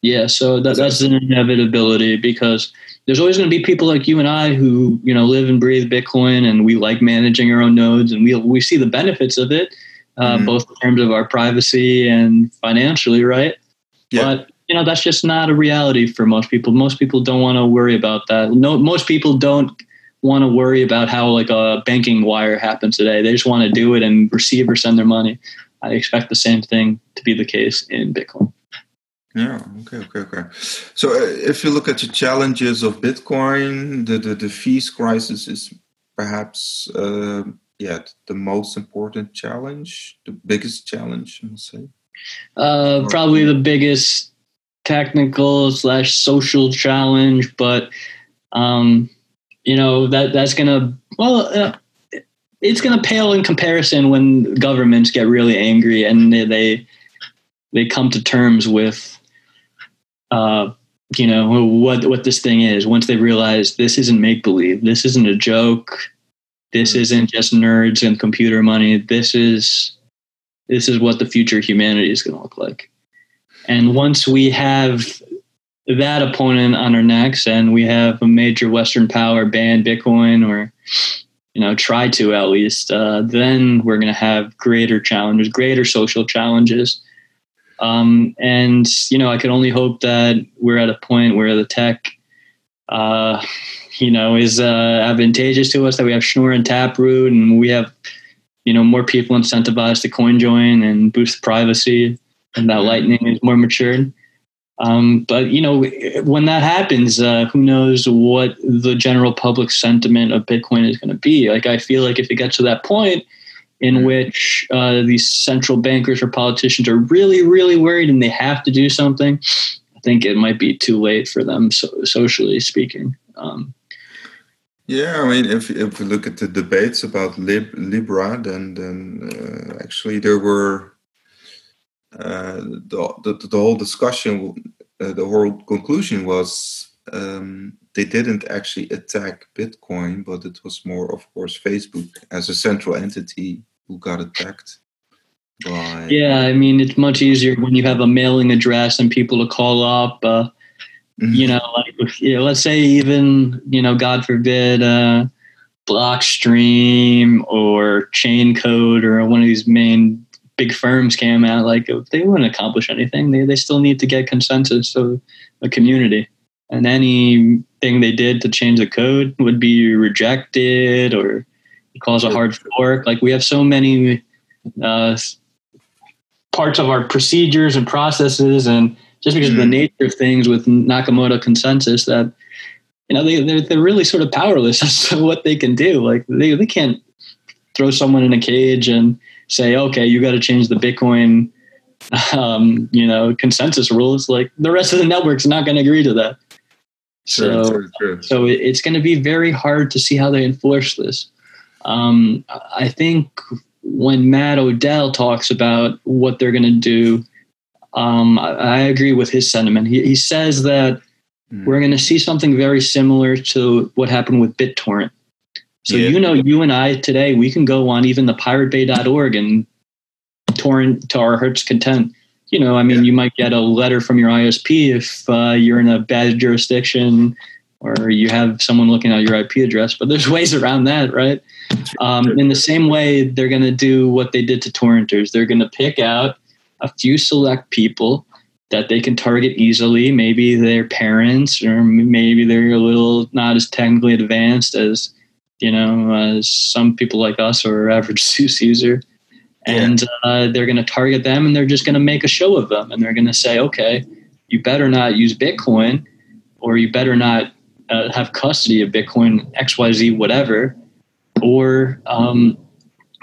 Yeah. So that's an inevitability, because there's always going to be people like you and I who, live and breathe Bitcoin, and we like managing our own nodes, and we see the benefits of it, both in terms of our privacy and financially, right? Yeah. But that's just not a reality for most people. Most people don't want to worry about that. No, most people don't want to worry about how like a banking wire happens today. They just want to do it and receive or send their money. I expect the same thing to be the case in Bitcoin. Yeah. Okay. So if you look at the challenges of Bitcoin, the fees crisis is perhaps the most important challenge, the biggest challenge, I must say. Probably the biggest technical / social challenge, but that's gonna it's gonna pale in comparison when governments get really angry and they come to terms with what this thing is. Once they realize this isn't make believe, this isn't a joke, this isn't just nerds and computer money. This is what the future of humanity is going to look like. And once we have that opponent on our necks, and we have a major Western power ban Bitcoin, or try to at least, then we're going to have greater challenges, greater social challenges. And I could only hope that we're at a point where the tech, is advantageous to us, that we have Schnorr and Taproot, and we have more people incentivized to coin join and boost privacy, and that Lightning is more matured. But when that happens, who knows what the general public sentiment of Bitcoin is going to be. Like, I feel like if it gets to that point in which these central bankers or politicians are really, really worried and they have to do something, I think it might be too late for them, socially speaking. Yeah, I mean, if we look at the debates about Libra, then actually there were the whole discussion, the whole conclusion was they didn't actually attack Bitcoin, but it was more, of course, Facebook as a central entity who got attacked. Yeah, I mean, it's much easier when you have a mailing address and people to call up. Let's say even, God forbid, Blockstream or Chain Code or one of these main big firms came out, like they wouldn't accomplish anything. They still need to get consensus of the community, and anything they did to change the code would be rejected or cause a hard fork. Like we have so many parts of our procedures and processes, and just because of the nature of things with Nakamoto consensus, that they're really sort of powerless as to what they can do. Like they can't throw someone in a cage and say, okay, you got to change the Bitcoin consensus rules. Like the rest of the network's not going to agree to that. True. So it's going to be very hard to see how they enforce this. I think when Matt Odell talks about what they're going to do, I agree with his sentiment. He says that we're going to see something very similar to what happened with BitTorrent. So, you and I today, we can go on even the piratebay.org and torrent to our heart's content. You might get a letter from your ISP if you're in a bad jurisdiction or you have someone looking at your IP address, but there's ways around that, right? In the same way, they're going to do what they did to torrenters. They're going to pick out a few select people that they can target easily. Maybe their parents, or maybe they're a little not as technically advanced as, as some people like us or average ZEUS user. And they're going to target them, and they're just going to make a show of them. And they're going to say, okay, you better not use Bitcoin, or you better not have custody of Bitcoin, XYZ, whatever. Or,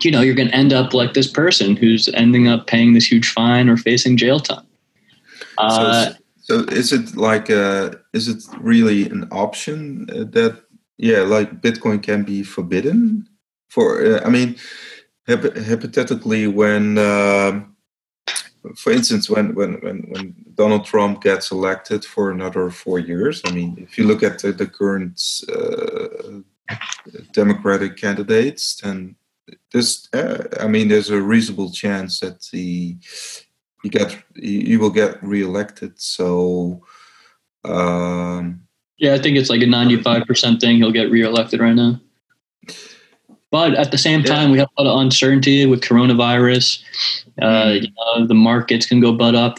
you're going to end up like this person who's ending up paying this huge fine or facing jail time. So is it really an option that, like Bitcoin can be forbidden? Hypothetically, when, for instance, when Donald Trump gets elected for another 4 years, if you look at the current Democratic candidates, then there's a reasonable chance that he will get reelected. So, I think it's like a 95% thing. He'll get reelected right now. But at the same time, we have a lot of uncertainty with coronavirus. The markets can go butt up.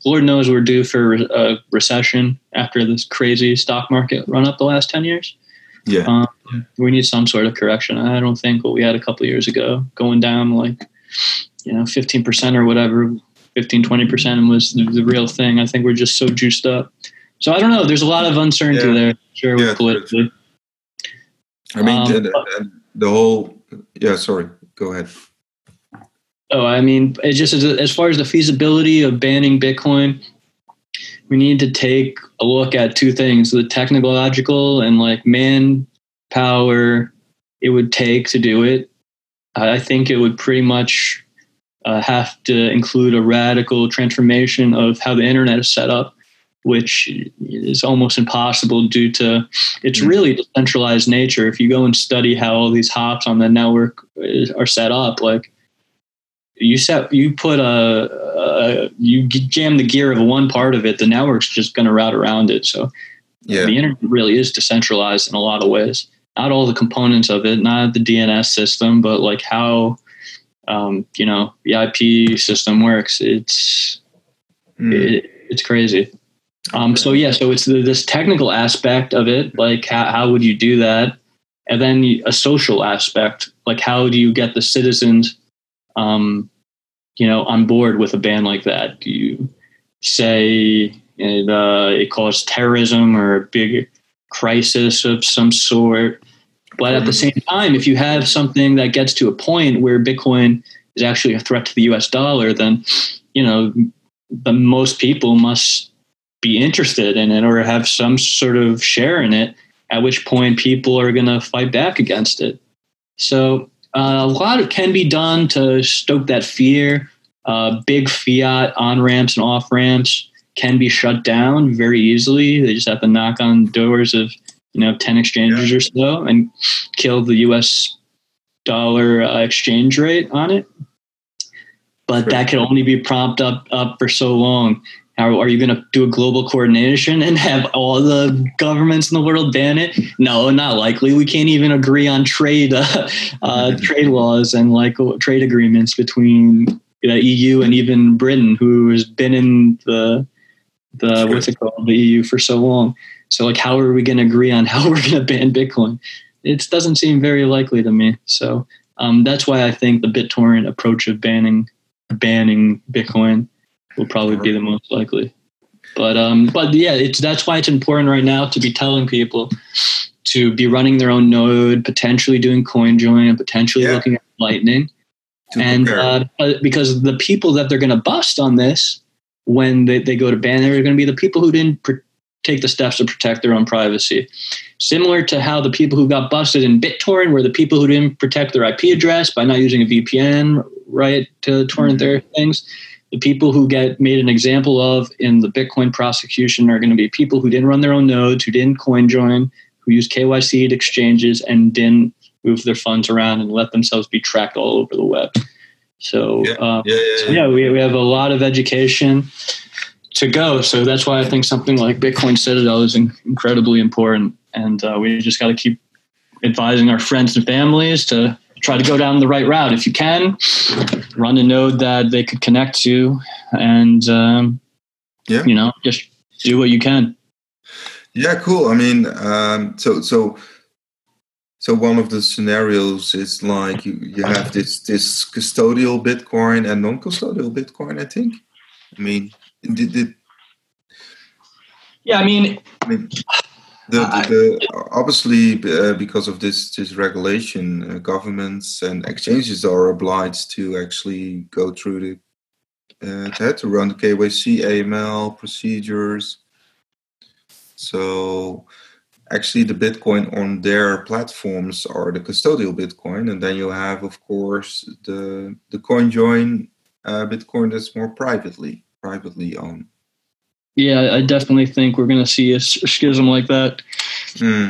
Lord knows we're due for a recession after this crazy stock market run up the last 10 years. We need some sort of correction. I don't think what we had a couple of years ago going down 15% or whatever, 15-20% was the real thing. I think we're just so juiced up. So I don't know. There's a lot of uncertainty there, politically. The whole. Sorry. Go ahead. It's just as far as the feasibility of banning Bitcoin, we need to take a look at two things: the technological and manpower it would take to do it. I think it would pretty much have to include a radical transformation of how the internet is set up, which is almost impossible due to its really decentralized nature. If you go and study how all these hops on the network are set up, you jam the gear of one part of it, the network's just going to route around it. So the internet really is decentralized in a lot of ways. Not all the components of it, not the DNS system, but how the IP system works. It's crazy. So it's this technical aspect of it, how would you do that? And then a social aspect, how do you get the citizens, on board with a ban like that? Do you say it causes terrorism or a big crisis of some sort? But at the same time, if you have something that gets to a point where Bitcoin is actually a threat to the US dollar, then, the most people must be interested in it or have some sort of share in it, at which point people are going to fight back against it. So a lot can be done to stoke that fear. Big fiat on-ramps and off-ramps can be shut down very easily. They just have to knock on doors of 10 exchanges or so and kill the US dollar exchange rate on it. But that can only be propped up for so long. Are you going to do a global coordination and have all the governments in the world ban it? No, not likely. We can't even agree on trade laws and trade agreements between EU and even Britain, who has been in the what's it called, the EU for so long. So like, how are we going to agree on how we're going to ban Bitcoin? It doesn't seem very likely to me. So that's why I think the BitTorrent approach of banning Bitcoin will probably be the most likely. But yeah, that's why it's important right now to be telling people to be running their own node, potentially doing CoinJoin, and potentially looking at Lightning. And because the people that they're going to bust on this when they go to ban, they're going to be the people who didn't take the steps to protect their own privacy. Similar to how the people who got busted in BitTorrent were the people who didn't protect their IP address by not using a VPN, right, to torrent their things. The people who get made an example of in the Bitcoin prosecution are going to be people who didn't run their own nodes, who didn't CoinJoin, who used KYC exchanges and didn't move their funds around and let themselves be tracked all over the web. So, we have a lot of education to go. So that's why I think something like Bitcoin Citadel is incredibly important. And we just got to keep advising our friends and families to try to go down the right route. If you can, run a node that they could connect to and, just do what you can. Yeah, cool. I mean, so one of the scenarios is like you have this custodial Bitcoin and non-custodial Bitcoin, I think. I mean, obviously because of this regulation, governments and exchanges are obliged to actually go through to run the KYC, AML procedures. So actually the Bitcoin on their platforms are the custodial Bitcoin, and then you have, of course, the CoinJoin Bitcoin that's more privately owned. Yeah, I definitely think we're going to see a schism like that.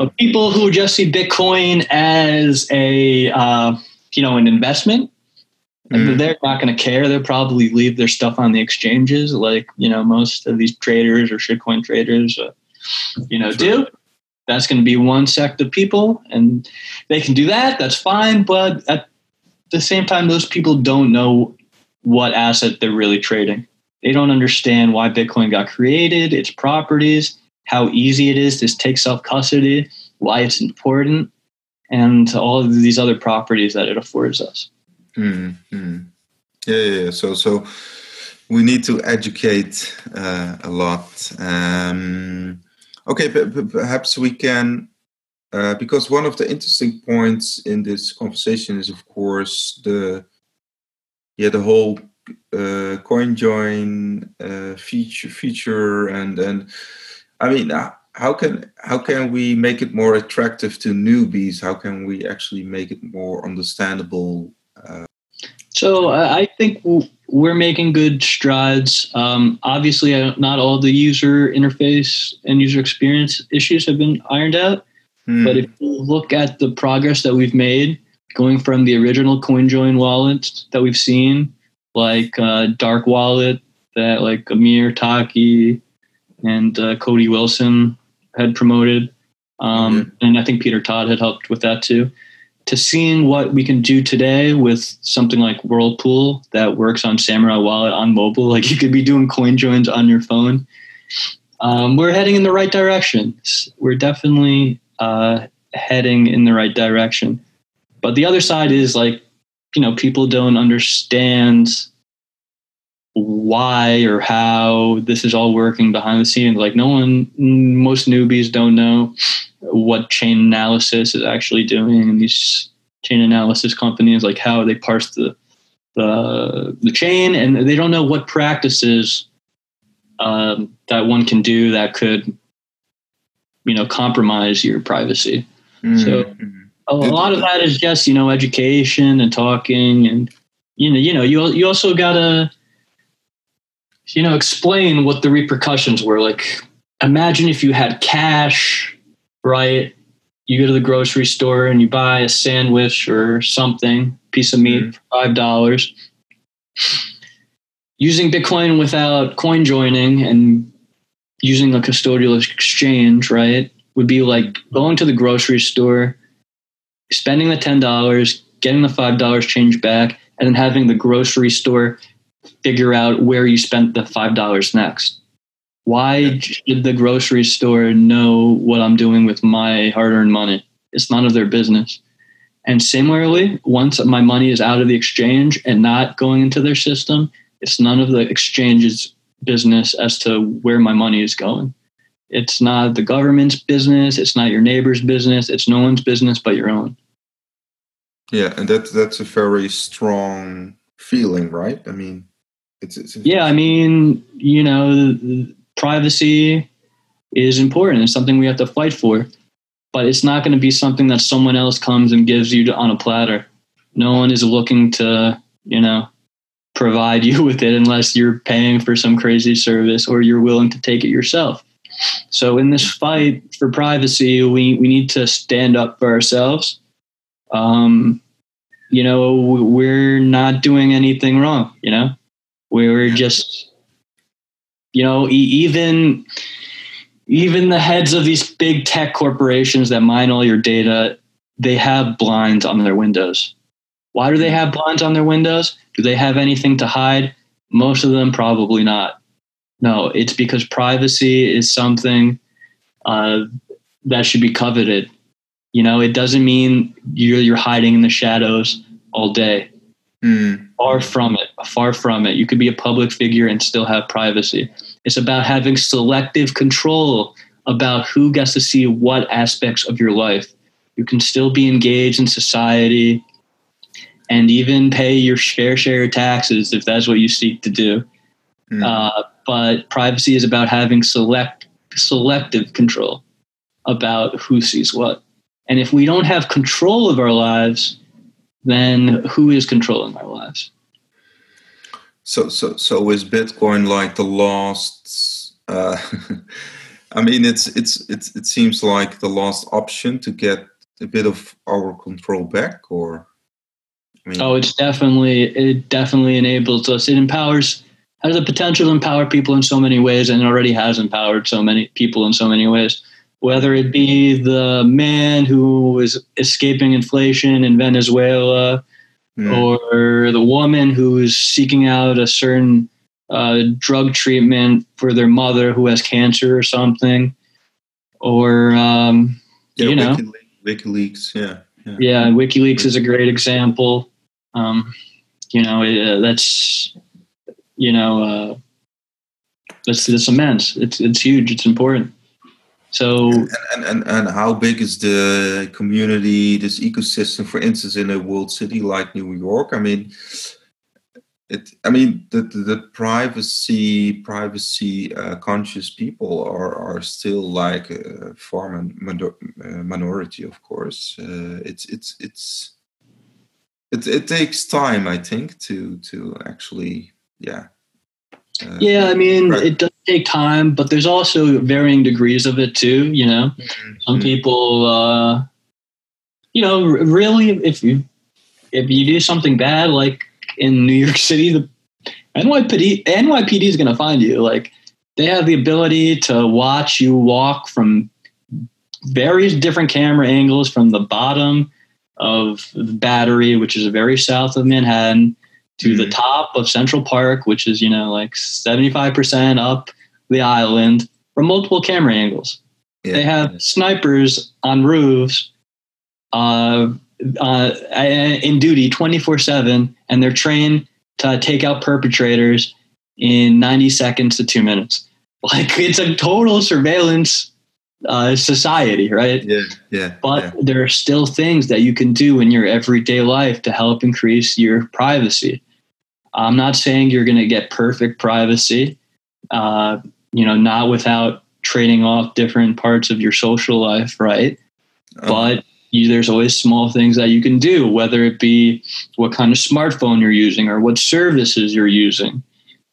Of people who just see Bitcoin as an investment, they're not going to care. They'll probably leave their stuff on the exchanges, like most of these traders or shitcoin traders, do. That's going to be one sect of people, and they can do that. That's fine, but at the same time, those people don't know what asset they're really trading. They don't understand why Bitcoin got created, its properties, how easy it is to take self-custody, why it's important, and all of these other properties that it affords us. Yeah. So we need to educate a lot. Okay, but perhaps we can, because one of the interesting points in this conversation is, of course, the whole CoinJoin feature, and I mean, how can we make it more attractive to newbies? How can we actually make it more understandable? So I think we're making good strides. Obviously, not all the user interface and user experience issues have been ironed out. But if you look at the progress that we've made, going from the original CoinJoin wallet that we've seen, like Dark Wallet that like Amir Taki and Cody Wilson had promoted, and I think Peter Todd had helped with that too, to seeing what we can do today with something like Whirlpool that works on Samurai Wallet on mobile. Like you could be doing CoinJoins on your phone. We're heading in the right direction. We're definitely heading in the right direction. But the other side is like, people don't understand why or how this is all working behind the scenes. Like most newbies don't know what chain analysis is actually doing, and these chain analysis companies, like how they parse the chain, and they don't know what practices that one can do that could, compromise your privacy. So a lot of that is just, education and talking, and you also gotta explain what the repercussions were. Like, imagine if you had cash, right? You go to the grocery store and you buy a sandwich or something, piece of meat for $5. Using Bitcoin without coin joining and using a custodial exchange, right, would be like going to the grocery store, spending the $10, getting the $5 change back, and then having the grocery store figure out where you spent the $5 next? Why should the grocery store know what I'm doing with my hard-earned money? It's none of their business. And similarly, once my money is out of the exchange and not going into their system, it's none of the exchange's business as to where my money is going. It's not the government's business. It's not your neighbor's business. It's no one's business but your own. Yeah, and that's a very strong feeling, right? I mean, yeah, I mean, privacy is important. It's something we have to fight for, but it's not going to be something that someone else comes and gives you on a platter. No one is looking to, provide you with it unless you're paying for some crazy service or you're willing to take it yourself. So in this fight for privacy, we need to stand up for ourselves. We're not doing anything wrong, We're just, even the heads of these big tech corporations that mine all your data, they have blinds on their windows. Why do they have blinds on their windows? Do they have anything to hide? Most of them probably not. No, it's because privacy is something that should be coveted. It doesn't mean you're hiding in the shadows all day. Far from it. You could be a public figure and still have privacy. It's about having selective control about who gets to see what aspects of your life. You can still be engaged in society and even pay your fair share of taxes if that's what you seek to do. But privacy is about having selective control about who sees what. And if we don't have control of our lives, then who is controlling our lives? So is Bitcoin like the last? I mean, it seems like the last option to get a bit of our control back, or? It definitely enables us. It has the potential to empower people in so many ways, and it already has empowered so many people in so many ways. Whether it be the man who was escaping inflation in Venezuela, or the woman who is seeking out a certain drug treatment for their mother who has cancer or something, or WikiLeaks, yeah, WikiLeaks is a great example. That's immense. It's huge. It's important. So and how big is the community, this ecosystem, for instance, in a world city like New York? I mean, the privacy conscious people are still like a far minority, of course. It takes time, I think, to actually, it does take time, but there's also varying degrees of it too. Some people, really, if you do something bad, like in New York City, the NYPD is going to find you. Like, they have the ability to watch you walk from various different camera angles from the bottom of the Battery, which is very south of Manhattan, to the top of Central Park, which is, like 75% up the island, from multiple camera angles. Yeah. They have snipers on roofs in duty 24/7, and they're trained to take out perpetrators in 90 seconds to 2 minutes. Like, it's a total surveillance society, right? But there are still things that you can do in your everyday life to help increase your privacy. I'm not saying you're going to get perfect privacy, not without trading off different parts of your social life, right? But there's always small things that you can do, whether it be what kind of smartphone you're using or what services you're using,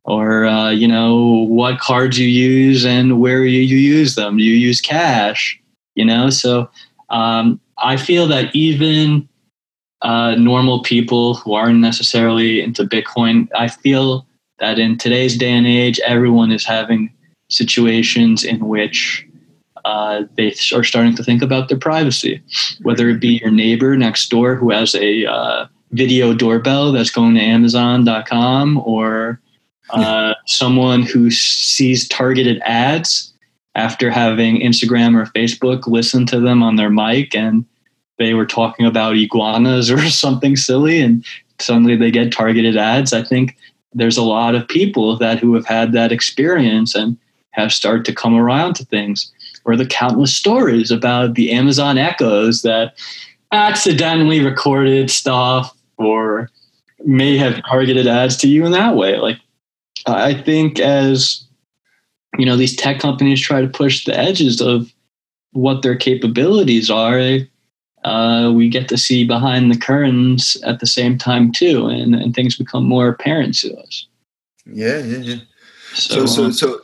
or, what cards you use and where you use them. Do you use cash? So I feel that even normal people who aren't necessarily into Bitcoin, I feel that in today's day and age, everyone is having situations in which they are starting to think about their privacy, whether it be your neighbor next door who has a video doorbell that's going to Amazon.com, or someone who sees targeted ads after having Instagram or Facebook listen to them on their mic, and they were talking about iguanas or something silly, and suddenly they get targeted ads. I think there's a lot of people who have had that experience and have started to come around to things, or the countless stories about the Amazon echoes that accidentally recorded stuff or may have targeted ads to you in that way. Like, I think as these tech companies try to push the edges of what their capabilities are, we get to see behind the curtains at the same time too, and things become more apparent to us. Yeah. So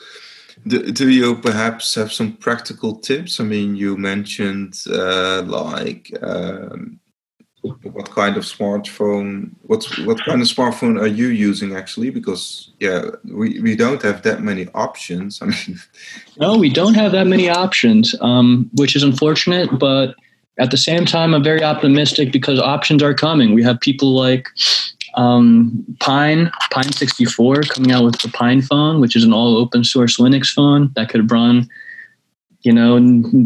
do you perhaps have some practical tips? I mean, you mentioned what kind of smartphone? What kind of smartphone are you using actually? Because we don't have that many options. I mean, no, we don't have that many options, which is unfortunate. But at the same time, I'm very optimistic because options are coming. We have people like Pine 64 coming out with the Pine phone, which is an all open source Linux phone that could run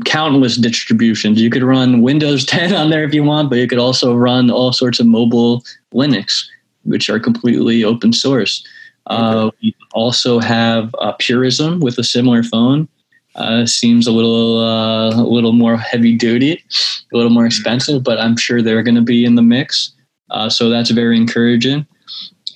countless distributions. You could run Windows 10 on there if you want, but you could also run all sorts of mobile Linux, which are completely open source. Okay. We also have Purism with a similar phone. Seems a little more heavy duty, a little more expensive, but I'm sure they're going to be in the mix. So that's very encouraging.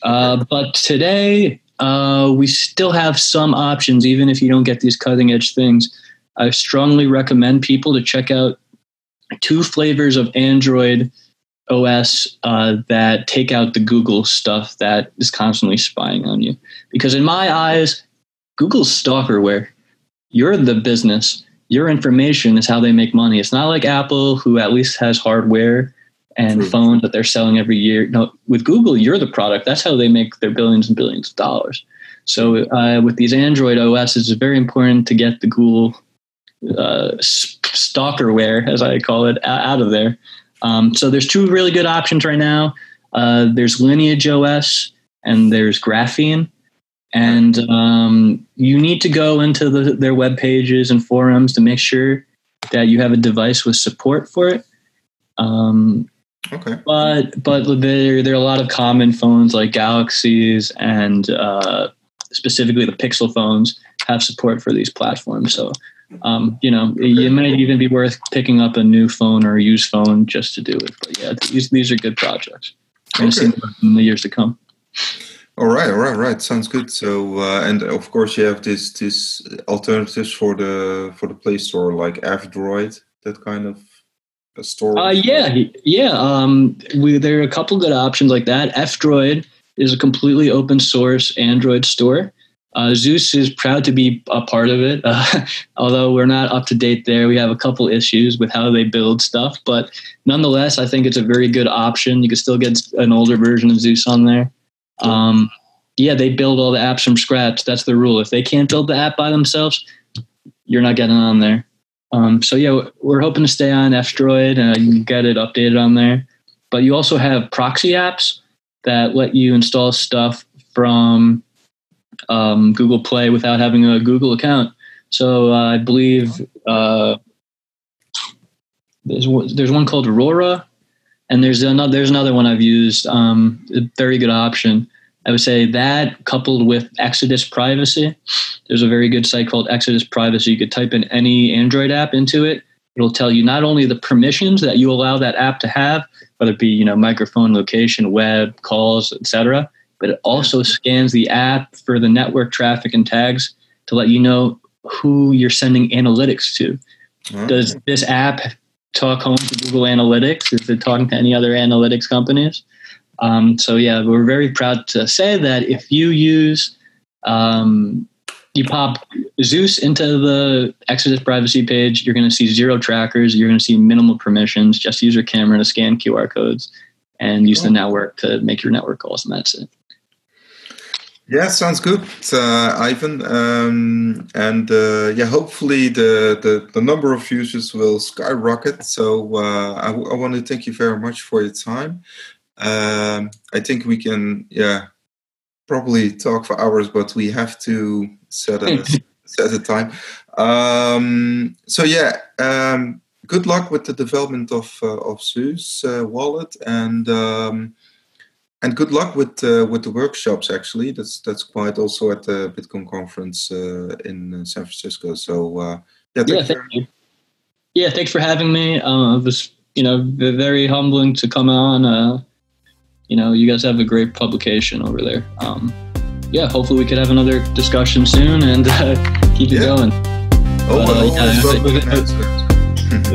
But today, we still have some options, even if you don't get these cutting edge things. I strongly recommend people to check out 2 flavors of Android OS that take out the Google stuff that is constantly spying on you. Because in my eyes, Google's stalkerware. You're the business. Your information is how they make money. It's not like Apple, who at least has hardware and phones that they're selling every year. No, with Google, you're the product. That's how they make their billions and billions of dollars. So with these Android OS, it's very important to get the Google stalkerware, as I call it, out of there. So there's 2 really good options right now. There's Lineage OS and there's Graphene. And you need to go into their web pages and forums to make sure that you have a device with support for it. Okay. But there are a lot of common phones like Galaxies and specifically the Pixel phones have support for these platforms. So it might even be worth picking up a new phone or a used phone just to do it. But yeah, these are good projects. We're going to see them in the years to come. All right. Sounds good. So, and of course, you have this alternatives for the Play Store, like F-Droid, that kind of a store. There are a couple good options like that. F-Droid is a completely open source Android store. ZEUS is proud to be a part of it, although we're not up to date there. We have a couple issues with how they build stuff, but nonetheless, I think it's a very good option. You can still get an older version of ZEUS on there. They build all the apps from scratch. That's the rule. If they can't build the app by themselves, you're not getting on there. We're hoping to stay on F-Droid and get it updated on there. But you also have proxy apps that let you install stuff from Google Play without having a Google account. So I believe there's one called Aurora, and there's another one I've used. A very good option. I would say that coupled with Exodus Privacy. There's a very good site called Exodus Privacy. You could type in any Android app into it. It'll tell you not only the permissions that you allow that app to have, whether it be microphone, location, web, calls, etc., but it also scans the app for the network traffic and tags to let you know who you're sending analytics to. Mm-hmm. Does this app talk home to Google Analytics? Is it talking to any other analytics companies? We're very proud to say that if you use, you pop ZEUS into the Exodus privacy page, you're going to see 0 trackers. You're going to see minimal permissions. Just use your camera to scan QR codes and use the network to make your network calls, and that's it. Yeah, sounds good, Ivan. Hopefully the number of users will skyrocket. So I want to thank you very much for your time. I think we can, probably talk for hours, but we have to set a time. Good luck with the development of ZEUS wallet, and good luck with the workshops. Actually, that's quite also at the Bitcoin conference in San Francisco. So thank you. Yeah, thanks for having me. It was very humbling to come on. You guys have a great publication over there. Hopefully we could have another discussion soon and keep it going.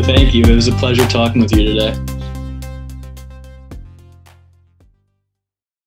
Thank you. It was a pleasure talking with you today.